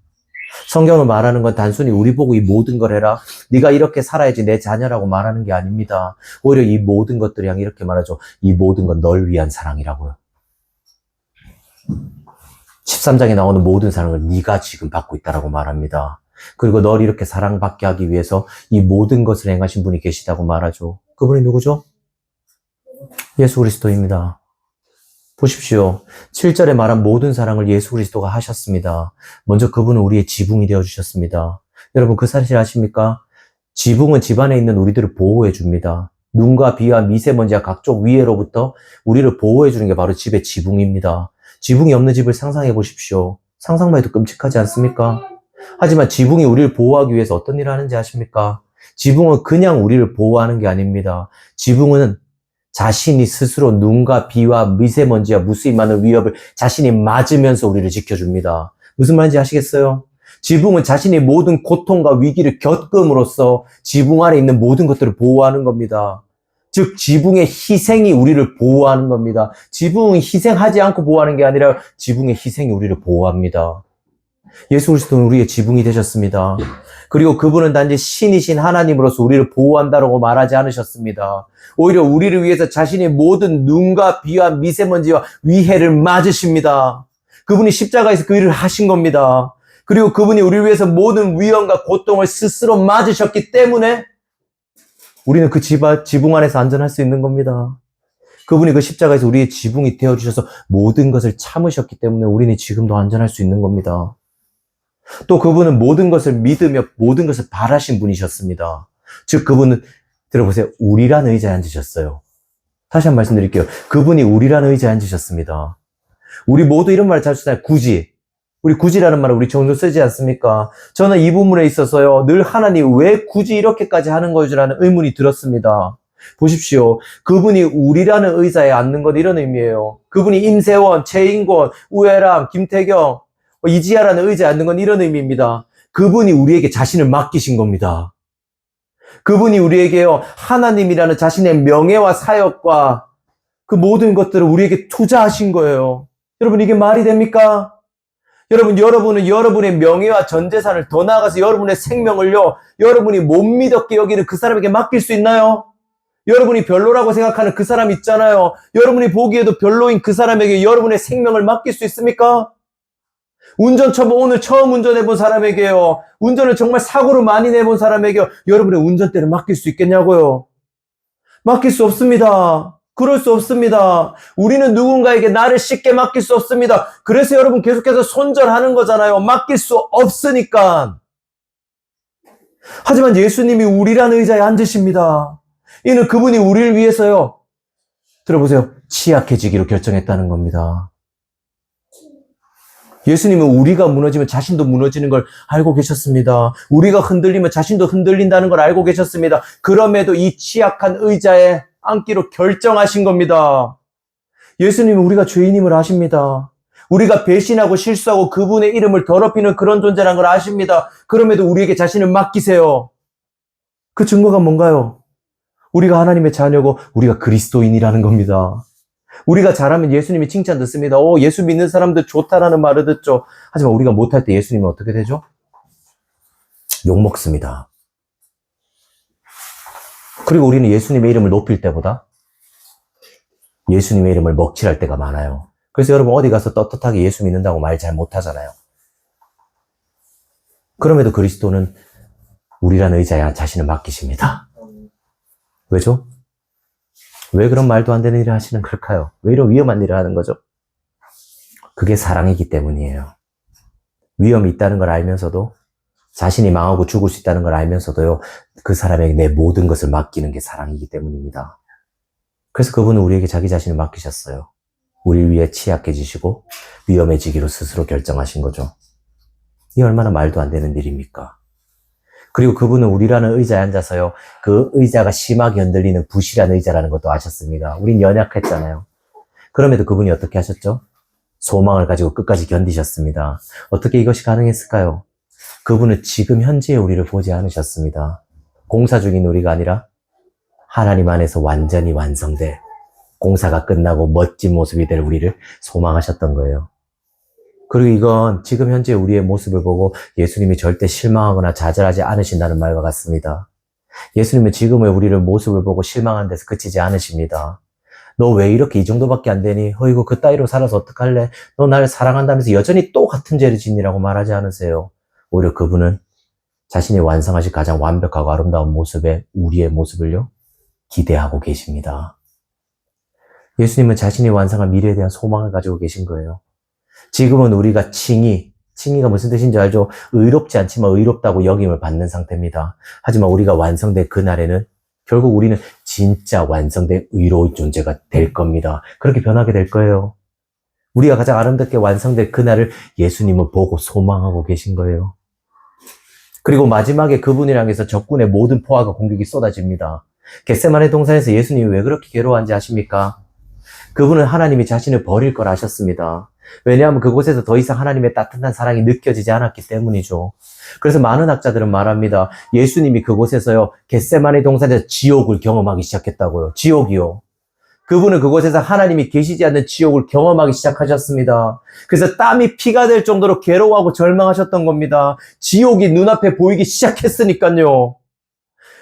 성경을 말하는 건 단순히 우리 보고 이 모든 걸 해라. 네가 이렇게 살아야지 내 자녀라고 말하는 게 아닙니다. 오히려 이 모든 것들이 그냥 이렇게 말하죠. 이 모든 건 널 위한 사랑이라고요. 13장에 나오는 모든 사랑을 네가 지금 받고 있다라고 말합니다. 그리고 널 이렇게 사랑받게 하기 위해서 이 모든 것을 행하신 분이 계시다고 말하죠. 그분이 누구죠? 예수 그리스도입니다. 보십시오. 7절에 말한 모든 사랑을 예수 그리스도가 하셨습니다. 먼저 그분은 우리의 지붕이 되어주셨습니다. 여러분 그 사실 아십니까? 지붕은 집안에 있는 우리들을 보호해 줍니다. 눈과 비와 미세먼지와 각종 위해로부터 우리를 보호해 주는 게 바로 집의 지붕입니다. 지붕이 없는 집을 상상해 보십시오. 상상만 해도 끔찍하지 않습니까? 하지만 지붕이 우리를 보호하기 위해서 어떤 일을 하는지 아십니까? 지붕은 그냥 우리를 보호하는 게 아닙니다. 지붕은 자신이 스스로 눈과 비와 미세먼지와 무수히 많은 위협을 자신이 맞으면서 우리를 지켜줍니다. 무슨 말인지 아시겠어요? 지붕은 자신의 모든 고통과 위기를 겪음으로써 지붕 아래 있는 모든 것들을 보호하는 겁니다. 즉 지붕의 희생이 우리를 보호하는 겁니다. 지붕은 희생하지 않고 보호하는 게 아니라 지붕의 희생이 우리를 보호합니다. 예수 그리스도는 우리의 지붕이 되셨습니다. 그리고 그분은 단지 신이신 하나님으로서 우리를 보호한다라고 말하지 않으셨습니다. 오히려 우리를 위해서 자신의 모든 눈과 비와 미세먼지와 위해를 맞으십니다. 그분이 십자가에서 그 일을 하신 겁니다. 그리고 그분이 우리를 위해서 모든 위험과 고통을 스스로 맞으셨기 때문에 우리는 그 지붕 안에서 안전할 수 있는 겁니다. 그분이 그 십자가에서 우리의 지붕이 되어주셔서 모든 것을 참으셨기 때문에 우리는 지금도 안전할 수 있는 겁니다. 또 그분은 모든 것을 믿으며 모든 것을 바라신 분이셨습니다. 즉 그분은 들어보세요. 우리란 의자에 앉으셨어요. 다시 한 번 말씀드릴게요. 그분이 우리란 의자에 앉으셨습니다. 우리 모두 이런 말을 잘 쓰잖아요. 굳이. 우리 굳이라는 말을 우리 종종 쓰지 않습니까? 저는 이 부분에 있어서요. 늘 하나님 왜 굳이 이렇게까지 하는 거지라는 의문이 들었습니다. 보십시오. 그분이 우리라는 의자에 앉는 것 이런 의미예요. 그분이 임세원, 최인권, 우혜람, 김태경, 이지아라는 의자에 앉는 건 이런 의미입니다. 그분이 우리에게 자신을 맡기신 겁니다. 그분이 우리에게요, 하나님이라는 자신의 명예와 사역과 그 모든 것들을 우리에게 투자하신 거예요. 여러분, 이게 말이 됩니까? 여러분은 여러분의 명예와 전 재산을 더 나아가서 여러분의 생명을요, 여러분이 못 믿었게 여기는 그 사람에게 맡길 수 있나요? 여러분이 별로라고 생각하는 그 사람 있잖아요. 여러분이 보기에도 별로인 그 사람에게 여러분의 생명을 맡길 수 있습니까? 운전처분 오늘 처음 운전해본 사람에게요. 운전을 정말 사고를 많이 내본 사람에게요. 여러분의 운전대를 맡길 수 있겠냐고요. 맡길 수 없습니다. 그럴 수 없습니다. 우리는 누군가에게 나를 쉽게 맡길 수 없습니다. 그래서 여러분 계속해서 손절하는 거잖아요. 맡길 수 없으니까. 하지만 예수님이 우리라는 의자에 앉으십니다. 이는 그분이 우리를 위해서요. 들어보세요. 취약해지기로 결정했다는 겁니다. 예수님은 우리가 무너지면 자신도 무너지는 걸 알고 계셨습니다. 우리가 흔들리면 자신도 흔들린다는 걸 알고 계셨습니다. 그럼에도 이 취약한 의자에 앉기로 결정하신 겁니다. 예수님은 우리가 죄인임을 아십니다. 우리가 배신하고 실수하고 그분의 이름을 더럽히는 그런 존재라는 걸 아십니다. 그럼에도 우리에게 자신을 맡기세요. 그 증거가 뭔가요? 우리가 하나님의 자녀고 우리가 그리스도인이라는 겁니다. 우리가 잘하면 예수님이 칭찬 듣습니다. 예수 믿는 사람들 좋다라는 말을 듣죠. 하지만 우리가 못할 때 예수님은 어떻게 되죠? 욕먹습니다. 그리고 우리는 예수님의 이름을 높일 때보다 예수님의 이름을 먹칠할 때가 많아요. 그래서 여러분 어디 가서 떳떳하게 예수 믿는다고 말 잘 못하잖아요. 그럼에도 그리스도는 우리라는 의자에 자신을 맡기십니다. 왜죠? 왜 그런 말도 안 되는 일을 하시는 걸까요? 왜 이런 위험한 일을 하는 거죠? 그게 사랑이기 때문이에요. 위험이 있다는 걸 알면서도 자신이 망하고 죽을 수 있다는 걸 알면서도요. 그 사람에게 내 모든 것을 맡기는 게 사랑이기 때문입니다. 그래서 그분은 우리에게 자기 자신을 맡기셨어요. 우리를 위해 취약해지시고 위험해지기로 스스로 결정하신 거죠. 이 얼마나 말도 안 되는 일입니까? 그리고 그분은 우리라는 의자에 앉아서요. 그 의자가 심하게 흔들리는 부실한 의자라는 것도 아셨습니다. 우린 연약했잖아요. 그럼에도 그분이 어떻게 하셨죠? 소망을 가지고 끝까지 견디셨습니다. 어떻게 이것이 가능했을까요? 그분은 지금 현재의 우리를 보지 않으셨습니다. 공사 중인 우리가 아니라 하나님 안에서 완전히 완성돼 공사가 끝나고 멋진 모습이 될 우리를 소망하셨던 거예요. 그리고 이건 지금 현재 우리의 모습을 보고 예수님이 절대 실망하거나 좌절하지 않으신다는 말과 같습니다. 예수님은 지금의 우리를 모습을 보고 실망한 데서 그치지 않으십니다. 너 왜 이렇게 이 정도밖에 안 되니? 어이구 그 따위로 살아서 어떡할래? 너 나를 사랑한다면서 여전히 또 같은 죄를 짓니라고 말하지 않으세요. 오히려 그분은 자신이 완성하실 가장 완벽하고 아름다운 모습에 우리의 모습을요 기대하고 계십니다. 예수님은 자신이 완성한 미래에 대한 소망을 가지고 계신 거예요. 지금은 우리가 칭의가 무슨 뜻인지 알죠? 의롭지 않지만 의롭다고 여김을 받는 상태입니다. 하지만 우리가 완성된 그날에는 결국 우리는 진짜 완성된 의로운 존재가 될 겁니다. 그렇게 변하게 될 거예요. 우리가 가장 아름답게 완성된 그날을 예수님은 보고 소망하고 계신 거예요. 그리고 마지막에 그분을 향해서 적군의 모든 포화가 공격이 쏟아집니다. 겟세마네 동산에서 예수님이 왜 그렇게 괴로워한지 아십니까? 그분은 하나님이 자신을 버릴 걸 아셨습니다. 왜냐하면 그곳에서 더 이상 하나님의 따뜻한 사랑이 느껴지지 않았기 때문이죠. 그래서 많은 학자들은 말합니다. 예수님이 그곳에서요, 겟세마네 동산에서 지옥을 경험하기 시작했다고요. 지옥이요. 그분은 그곳에서 하나님이 계시지 않는 지옥을 경험하기 시작하셨습니다. 그래서 땀이 피가 될 정도로 괴로워하고 절망하셨던 겁니다. 지옥이 눈앞에 보이기 시작했으니까요.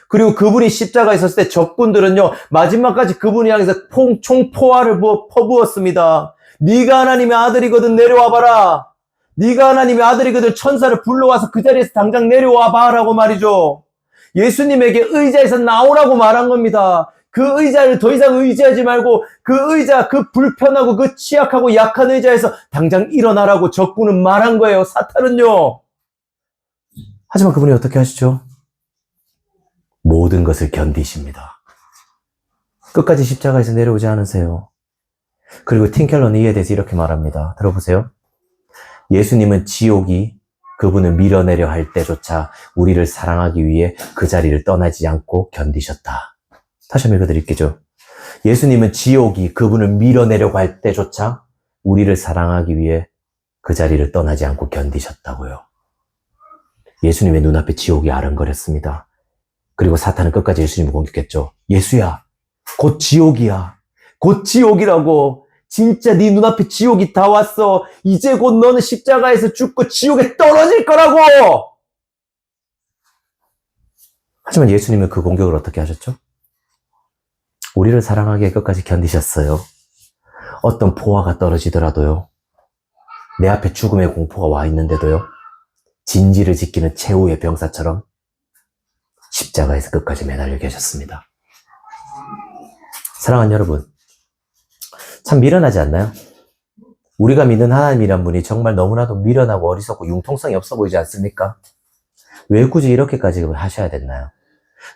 그리고 그분이 십자가에 섰을 때 적군들은요, 마지막까지 그분이 향해서 총포화를 퍼부었습니다. 네가 하나님의 아들이거든 내려와봐라. 네가 하나님의 아들이거든 천사를 불러와서 그 자리에서 당장 내려와봐 라고 말이죠. 예수님에게 의자에서 나오라고 말한 겁니다. 그 의자를 더 이상 의지하지 말고 그 의자, 그 불편하고 그 취약하고 약한 의자에서 당장 일어나라고 적군은 말한 거예요. 사탄은요. 하지만 그분이 어떻게 하시죠? 모든 것을 견디십니다. 끝까지 십자가에서 내려오지 않으세요. 그리고 팀켈러는 이에 대해서 이렇게 말합니다. 들어보세요. 예수님은 지옥이 그분을 밀어내려 할 때조차 우리를 사랑하기 위해 그 자리를 떠나지 않고 견디셨다. 다시 한번 읽어드릴게요. 예수님은 지옥이 그분을 밀어내려고 할 때조차 우리를 사랑하기 위해 그 자리를 떠나지 않고 견디셨다고요. 예수님의 눈앞에 지옥이 아른거렸습니다. 그리고 사탄은 끝까지 예수님을 공격했죠. 예수야, 곧 지옥이야. 곧 지옥이라고. 진짜 네 눈앞에 지옥이 다 왔어. 이제 곧 너는 십자가에서 죽고 지옥에 떨어질 거라고. 하지만 예수님은 그 공격을 어떻게 하셨죠? 우리를 사랑하기에 끝까지 견디셨어요. 어떤 포화가 떨어지더라도요. 내 앞에 죽음의 공포가 와 있는데도요. 진지를 지키는 최후의 병사처럼 십자가에서 끝까지 매달려 계셨습니다. 사랑하는 여러분, 참 미련하지 않나요? 우리가 믿는 하나님이란 분이 정말 너무나도 미련하고 어리석고 융통성이 없어 보이지 않습니까? 왜 굳이 이렇게까지 하셔야 됐나요?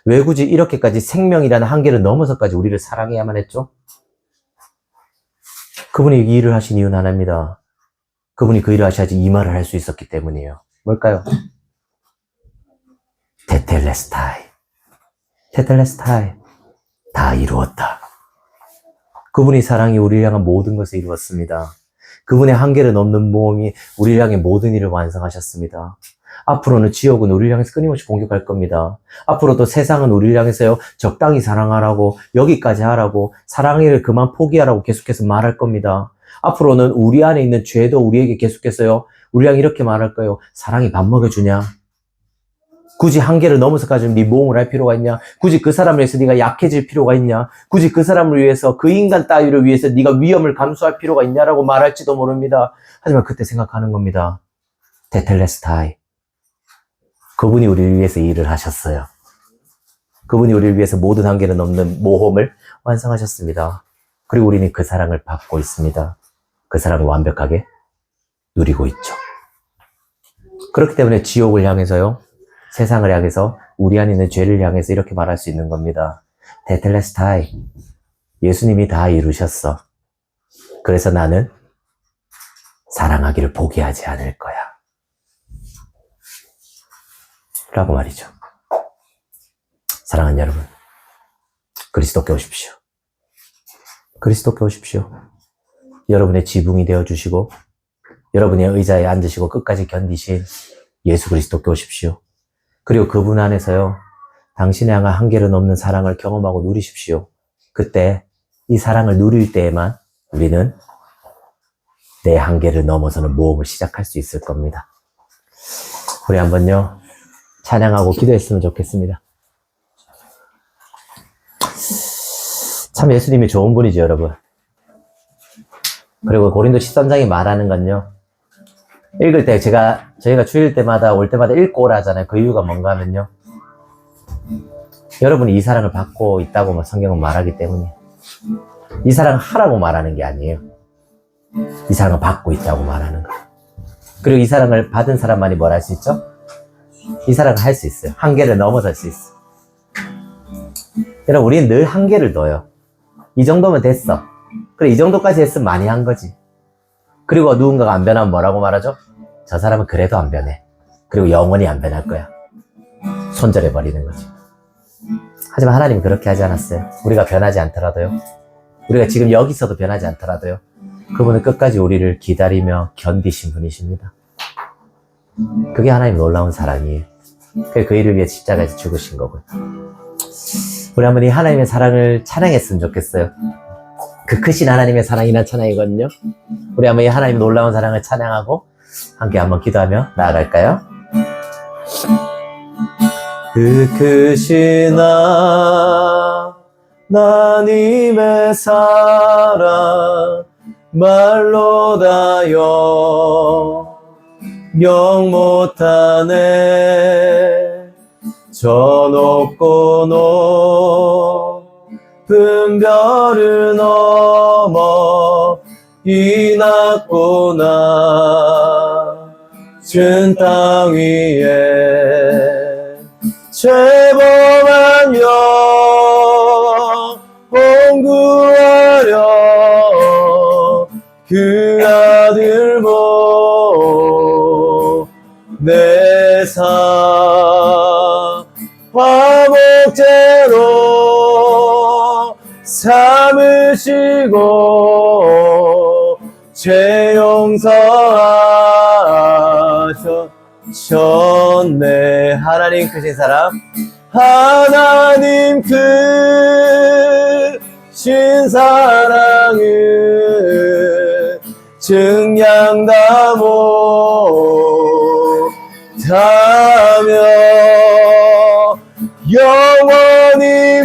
왜 굳이 이렇게까지 생명이라는 한계를 넘어서까지 우리를 사랑해야만 했죠? 그분이 이 일을 하신 이유는 하나입니다. 그분이 그 일을 하셔야지 이 말을 할 수 있었기 때문이에요. 뭘까요? 테텔레스타이. 테텔레스타이. 다 이루었다. 그분이 사랑이 우리를 향한 모든 것을 이루었습니다. 그분의 한계를 넘는 모험이 우리를 향해 모든 일을 완성하셨습니다. 앞으로는 지옥은 우리를 향해서 끊임없이 공격할 겁니다. 앞으로도 세상은 우리를 향해서요, 적당히 사랑하라고, 여기까지 하라고, 사랑을 그만 포기하라고 계속해서 말할 겁니다. 앞으로는 우리 안에 있는 죄도 우리에게 계속해서요, 우리랑 이렇게 말할 거예요. 사랑이 밥 먹여주냐? 굳이 한계를 넘어서까지 네 모험을 할 필요가 있냐? 굳이 그 사람을 위해서 네가 약해질 필요가 있냐? 굳이 그 사람을 위해서, 그 인간 따위를 위해서 네가 위험을 감수할 필요가 있냐라고 말할지도 모릅니다. 하지만 그때 생각하는 겁니다. 테텔레스타이. 그분이 우리를 위해서 일을 하셨어요. 그분이 우리를 위해서 모든 한계를 넘는 모험을 완성하셨습니다. 그리고 우리는 그 사랑을 받고 있습니다. 그 사랑을 완벽하게 누리고 있죠. 그렇기 때문에 지옥을 향해서요, 세상을 향해서, 우리 안에 있는 죄를 향해서 이렇게 말할 수 있는 겁니다. 테텔레스타이. 예수님이 다 이루셨어. 그래서 나는 사랑하기를 포기하지 않을 거야. 라고 말이죠. 사랑하는 여러분, 그리스도께 오십시오. 그리스도께 오십시오. 여러분의 지붕이 되어주시고 여러분의 의자에 앉으시고 끝까지 견디신 예수 그리스도께 오십시오. 그리고 그분 안에서요, 당신의 향한 한계를 넘는 사랑을 경험하고 누리십시오. 그때 이 사랑을 누릴 때에만 우리는 내 한계를 넘어서는 모험을 시작할 수 있을 겁니다. 우리 한번요, 찬양하고 기도했으면 좋겠습니다. 참 예수님이 좋은 분이죠, 여러분. 그리고 고린도 13장이 말하는 건요, 읽을 때 저희가 주일 때마다 올 때마다 읽고 오라잖아요. 그 이유가 뭔가 하면요, 여러분이 이 사랑을 받고 있다고 성경은 말하기 때문이에요. 이 사랑을 하라고 말하는 게 아니에요. 이 사랑을 받고 있다고 말하는 거예요. 그리고 이 사랑을 받은 사람만이 뭘 할 수 있죠? 이 사랑을 할 수 있어요. 한계를 넘어설 수 있어요. 여러분, 우리는 늘 한계를 둬요. 이 정도면 됐어. 그래, 이 정도까지 했으면 많이 한 거지. 그리고 누군가가 안 변하면 뭐라고 말하죠? 저 사람은 그래도 안 변해. 그리고 영원히 안 변할 거야. 손절해버리는 거지. 하지만 하나님은 그렇게 하지 않았어요. 우리가 변하지 않더라도요. 우리가 지금 여기서도 변하지 않더라도요. 그분은 끝까지 우리를 기다리며 견디신 분이십니다. 그게 하나님 놀라운 사랑이에요. 그 일을 위해 십자가에서 죽으신 거고요. 우리 한번 이 하나님의 사랑을 찬양했으면 좋겠어요. 그 크신 하나님의 사랑이란 찬양이거든요. 우리 한번 이 하나님의 놀라운 사랑을 찬양하고 함께 한번 기도하며 나아갈까요? 그 크신 하나님의 사랑 말로 다여 명 못하네. 저 높고 높은 별을 넘어 이 낮고 낮은 땅 위에 죄범한 영혼 구하려 그 아들 보내사 화목제로 삼으시고 죄 용서하셨네. 하나님 크신 사랑, 하나님 크신 사랑은 증량다 못하며 영원히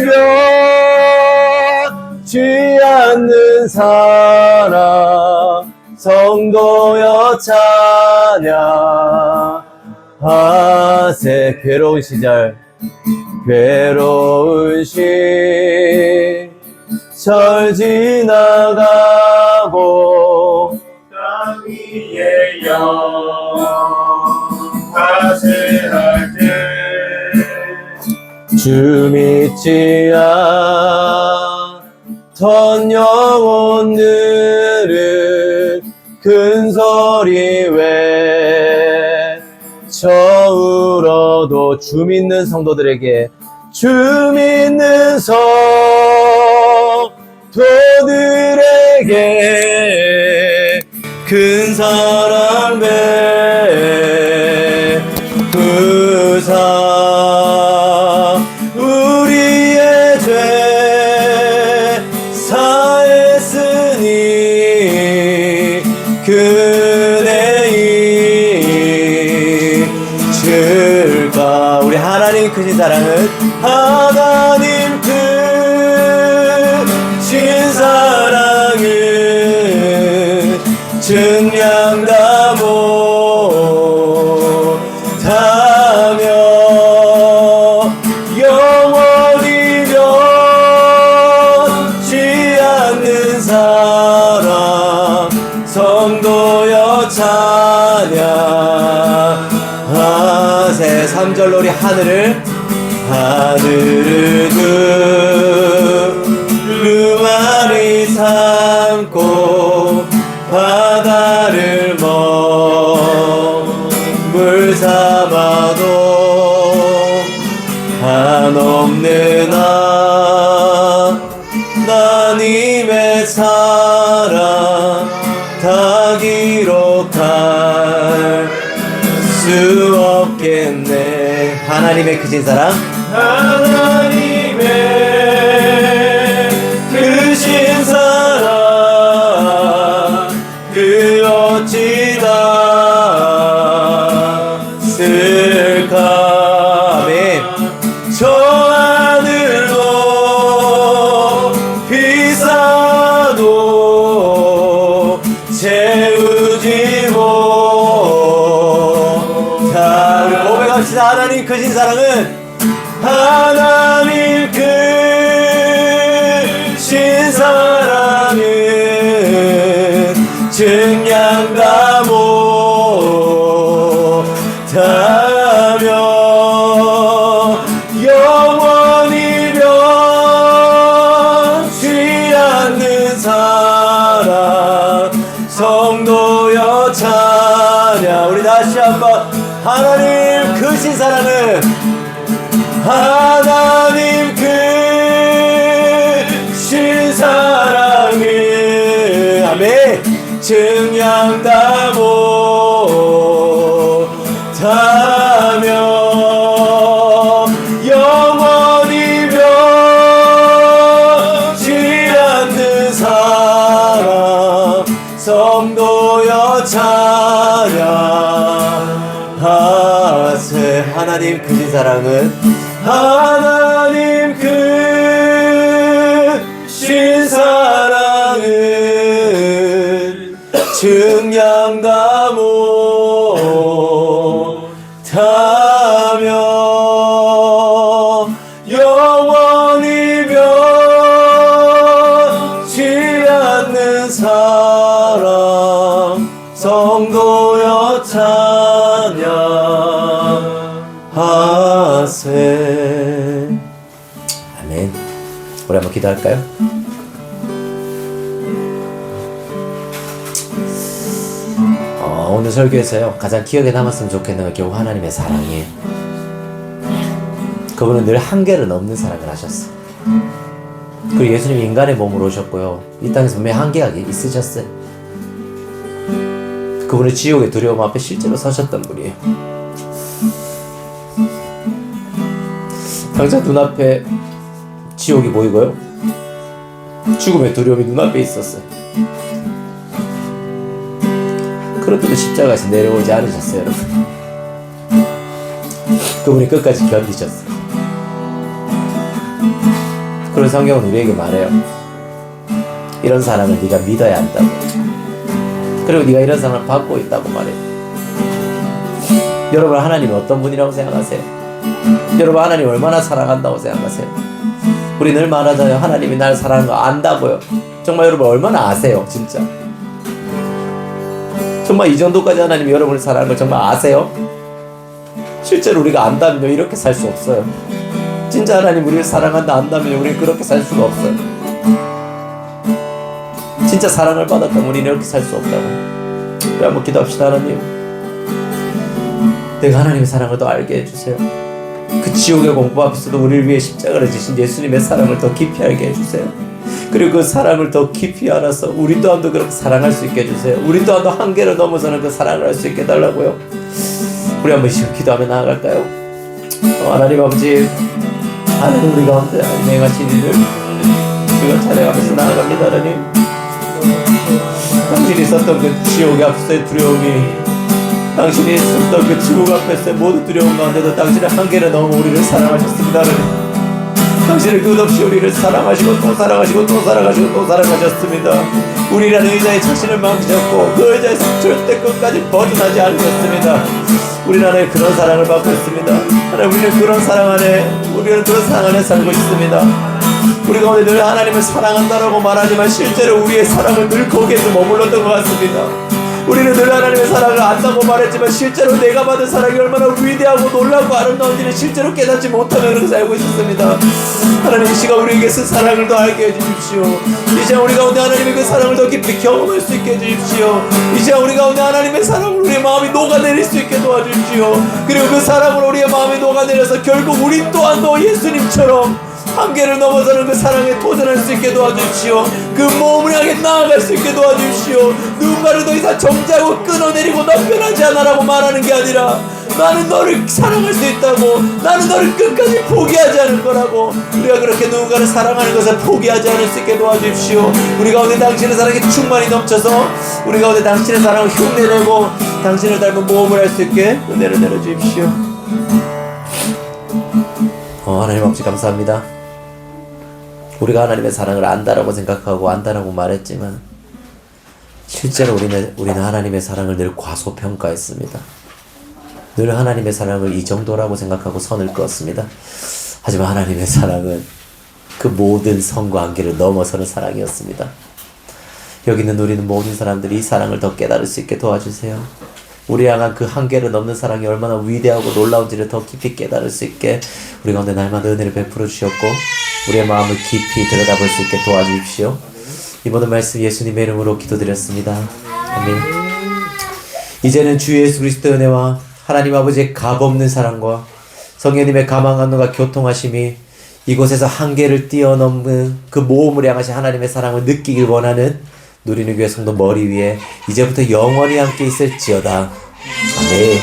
변치 않는 사랑 성도여 찬양하세. 괴로운 시절 지나가고 땅 위에 영화세할 때 주 믿지 않던 영혼들은 큰 소리 외쳐 울어도 주 믿는 성도들에게, 주 믿는 성도들에게 큰 사랑 베푸사 우리의 죄 사했으니 그대 잊을까. 우리 하나님 크신 사랑은, 하나님 크신 사랑은 증량다 못하며 영원히 변치 않는 사랑 성도여 찬양하세. 3절로 우리 하늘을 두루마리 삼고 바다를 먹물 삼아도 한없는 하나님의 사랑 다 기록할 수 없겠네. 하나님의 크신 사랑, 하나님의 크신 사랑 그 어찌 닿을까. 아멘. 저 하늘로 비싸도 채우지 못할. 고백합시다. 하나님 크신 사랑은, 하나님 크신 사랑 찬양. 우리 다시 한번 하나님 크신 사랑은 하나님 크신 사랑은 아멘 증량다 못하며 영원히 변치 않는 사랑 성도여 찬양하세. 하나님 크신 사랑은 하나님 크신 사랑은 증량다 못하며 영원히 변치 않는 사랑 성도여 찬양하세. 아멘. 우리 한번 기도할까요? 오늘 설교에서요 가장 기억에 남았으면 좋겠는 건 결국 하나님의 사랑이에요. 그분은 늘 한계를 넘는 사랑을 하셨어요. 그리고 예수님이 인간의 몸으로 오셨고요 이 땅에서 분명히 한계가 있으셨어요. 그분은 지옥의 두려움 앞에 실제로 서셨던 분이에요. 당장 눈앞에 지옥이 보이고요 죽음의 두려움이 눈앞에 있었어요. 그런데도 십자가에서 내려오지 않으셨어요, 여러분. 그분이 끝까지 견디셨어요. 그런 성경은 우리에게 말해요. 이런 사랑을 네가 믿어야 한다고. 그리고 네가 이런 사랑을 받고 있다고 말해요. 여러분 하나님이 어떤 분이라고 생각하세요? 여러분 하나님 얼마나 사랑한다고 생각하세요? 우리 늘 말하잖아요. 하나님이 날 사랑하는 거 안다고요. 정말 여러분 얼마나 아세요? 진짜 정말 이 정도까지 하나님이 여러분을 사랑하는 걸 정말 아세요? 실제로 우리가 안다면요 이렇게 살 수 없어요. 진짜 하나님 우리를 사랑한다 안다면요 우리는 그렇게 살 수가 없어요. 진짜 사랑을 받았다면 우리는 이렇게 살 수 없다고. 우리 한번 기도합시다. 하나님 내가 하나님의 사랑을 더 알게 해주세요. 그 지옥의 공포 앞에서도 우리를 위해 십자가를 지신 예수님의 사랑을 더 깊이 알게 해주세요. 그리고 그 사랑을 더 깊이 알아서 우리 또한도 그렇게 사랑할 수 있게 해주세요. 우리 또한도 한계를 넘어서는 그 사랑을 할 수 있게 해달라고요. 우리 한번 기도하며 나아갈까요? 하나님 아버지 하나님 우리 가운데 하나님 행하신 일을 우리가 찬양하면서 나아갑니다. 하나님 당신이 있었던 그 지옥의 앞에서의 두려움이 당신이 있었던 그 지옥 앞에서의 모든 두려움 가운데도 당신의 한계를 넘어 우리를 사랑하셨습니다. 하나님 당신은 끝없이 우리를 사랑하시고 또 사랑하시고 또 사랑하시고 또 사랑하셨습니다. 우리라는 의자에 자신을 맡기셨고 그 의자에서 절대 끝까지 벗어나지 않으셨습니다. 우리는 하나님 그런 사랑을 받고 있습니다. 하나님 우리는 그런 사랑 안에 살고 있습니다. 우리가 오늘 늘 하나님을 사랑한다라고 말하지만 실제로 우리의 사랑은 늘 거기에서 머물렀던 것 같습니다. 우리는 늘 하나님의 사랑을 안다고 말했지만 실제로 내가 받은 사랑이 얼마나 위대하고 놀랍고 아름다운지를 실제로 깨닫지 못하며 그렇게 살고 있었습니다. 하나님 이 시간 우리에게 그 사랑을 더 알게 해주십시오. 이 시간 우리 가운데 하나님의 그 사랑을 더 깊이 경험할 수 있게 해주십시오. 이 시간 우리 가운데 하나님의 사랑을 우리의 마음이 녹아내릴 수 있게 도와주십시오. 그리고 그 사랑으로 우리의 마음이 녹아내려서 결국 우리 또한도 예수님처럼 한계를 넘어서는 그 사랑에 도전할 수 있게 도와주십시오. 그 몸을 향해 나아갈 수 있게 도와주십시오. 누군가를 더 이상 정지하고 끊어내리고 너 변하지 않아라고 말하는 게 아니라 나는 너를 사랑할 수 있다고, 나는 너를 끝까지 포기하지 않을 거라고, 우리가 그렇게 누군가를 사랑하는 것을 포기하지 않을 수 있게 도와주십시오. 우리 가운데 당신의 사랑이 충만히 넘쳐서 우리 가운데 당신의 사랑을 흉내내고 당신을 닮은 모험을 할 수 있게 은혜를 내려주십시오. 하나님 아버지 감사합니다. 우리가 하나님의 사랑을 안다라고 생각하고 안다라고 말했지만 실제로 우리는 하나님의 사랑을 늘 과소평가했습니다. 늘 하나님의 사랑을 이 정도라고 생각하고 선을 그었습니다. 하지만 하나님의 사랑은 그 모든 선과 한계를 넘어서는 사랑이었습니다. 여기 있는 우리는 모든 사람들이 이 사랑을 더 깨달을 수 있게 도와주세요. 우리 향한 그 한계를 넘는 사랑이 얼마나 위대하고 놀라운지를 더 깊이 깨달을 수 있게 우리 가운데 날마다 은혜를 베풀어 주셨고 우리의 마음을 깊이 들여다볼 수 있게 도와주십시오. 이 모든 말씀 예수님의 이름으로 기도드렸습니다. 아멘. 이제는 주 예수 그리스도의 은혜와 하나님 아버지의 값없는 사랑과 성령님의 가망함과 교통하심이 이곳에서 한계를 뛰어넘는 그 모험을 향하신 하나님의 사랑을 느끼길 원하는 누리는 교회 성도 머리 위에 이제부터 영원히 함께 있을지어다. 아멘.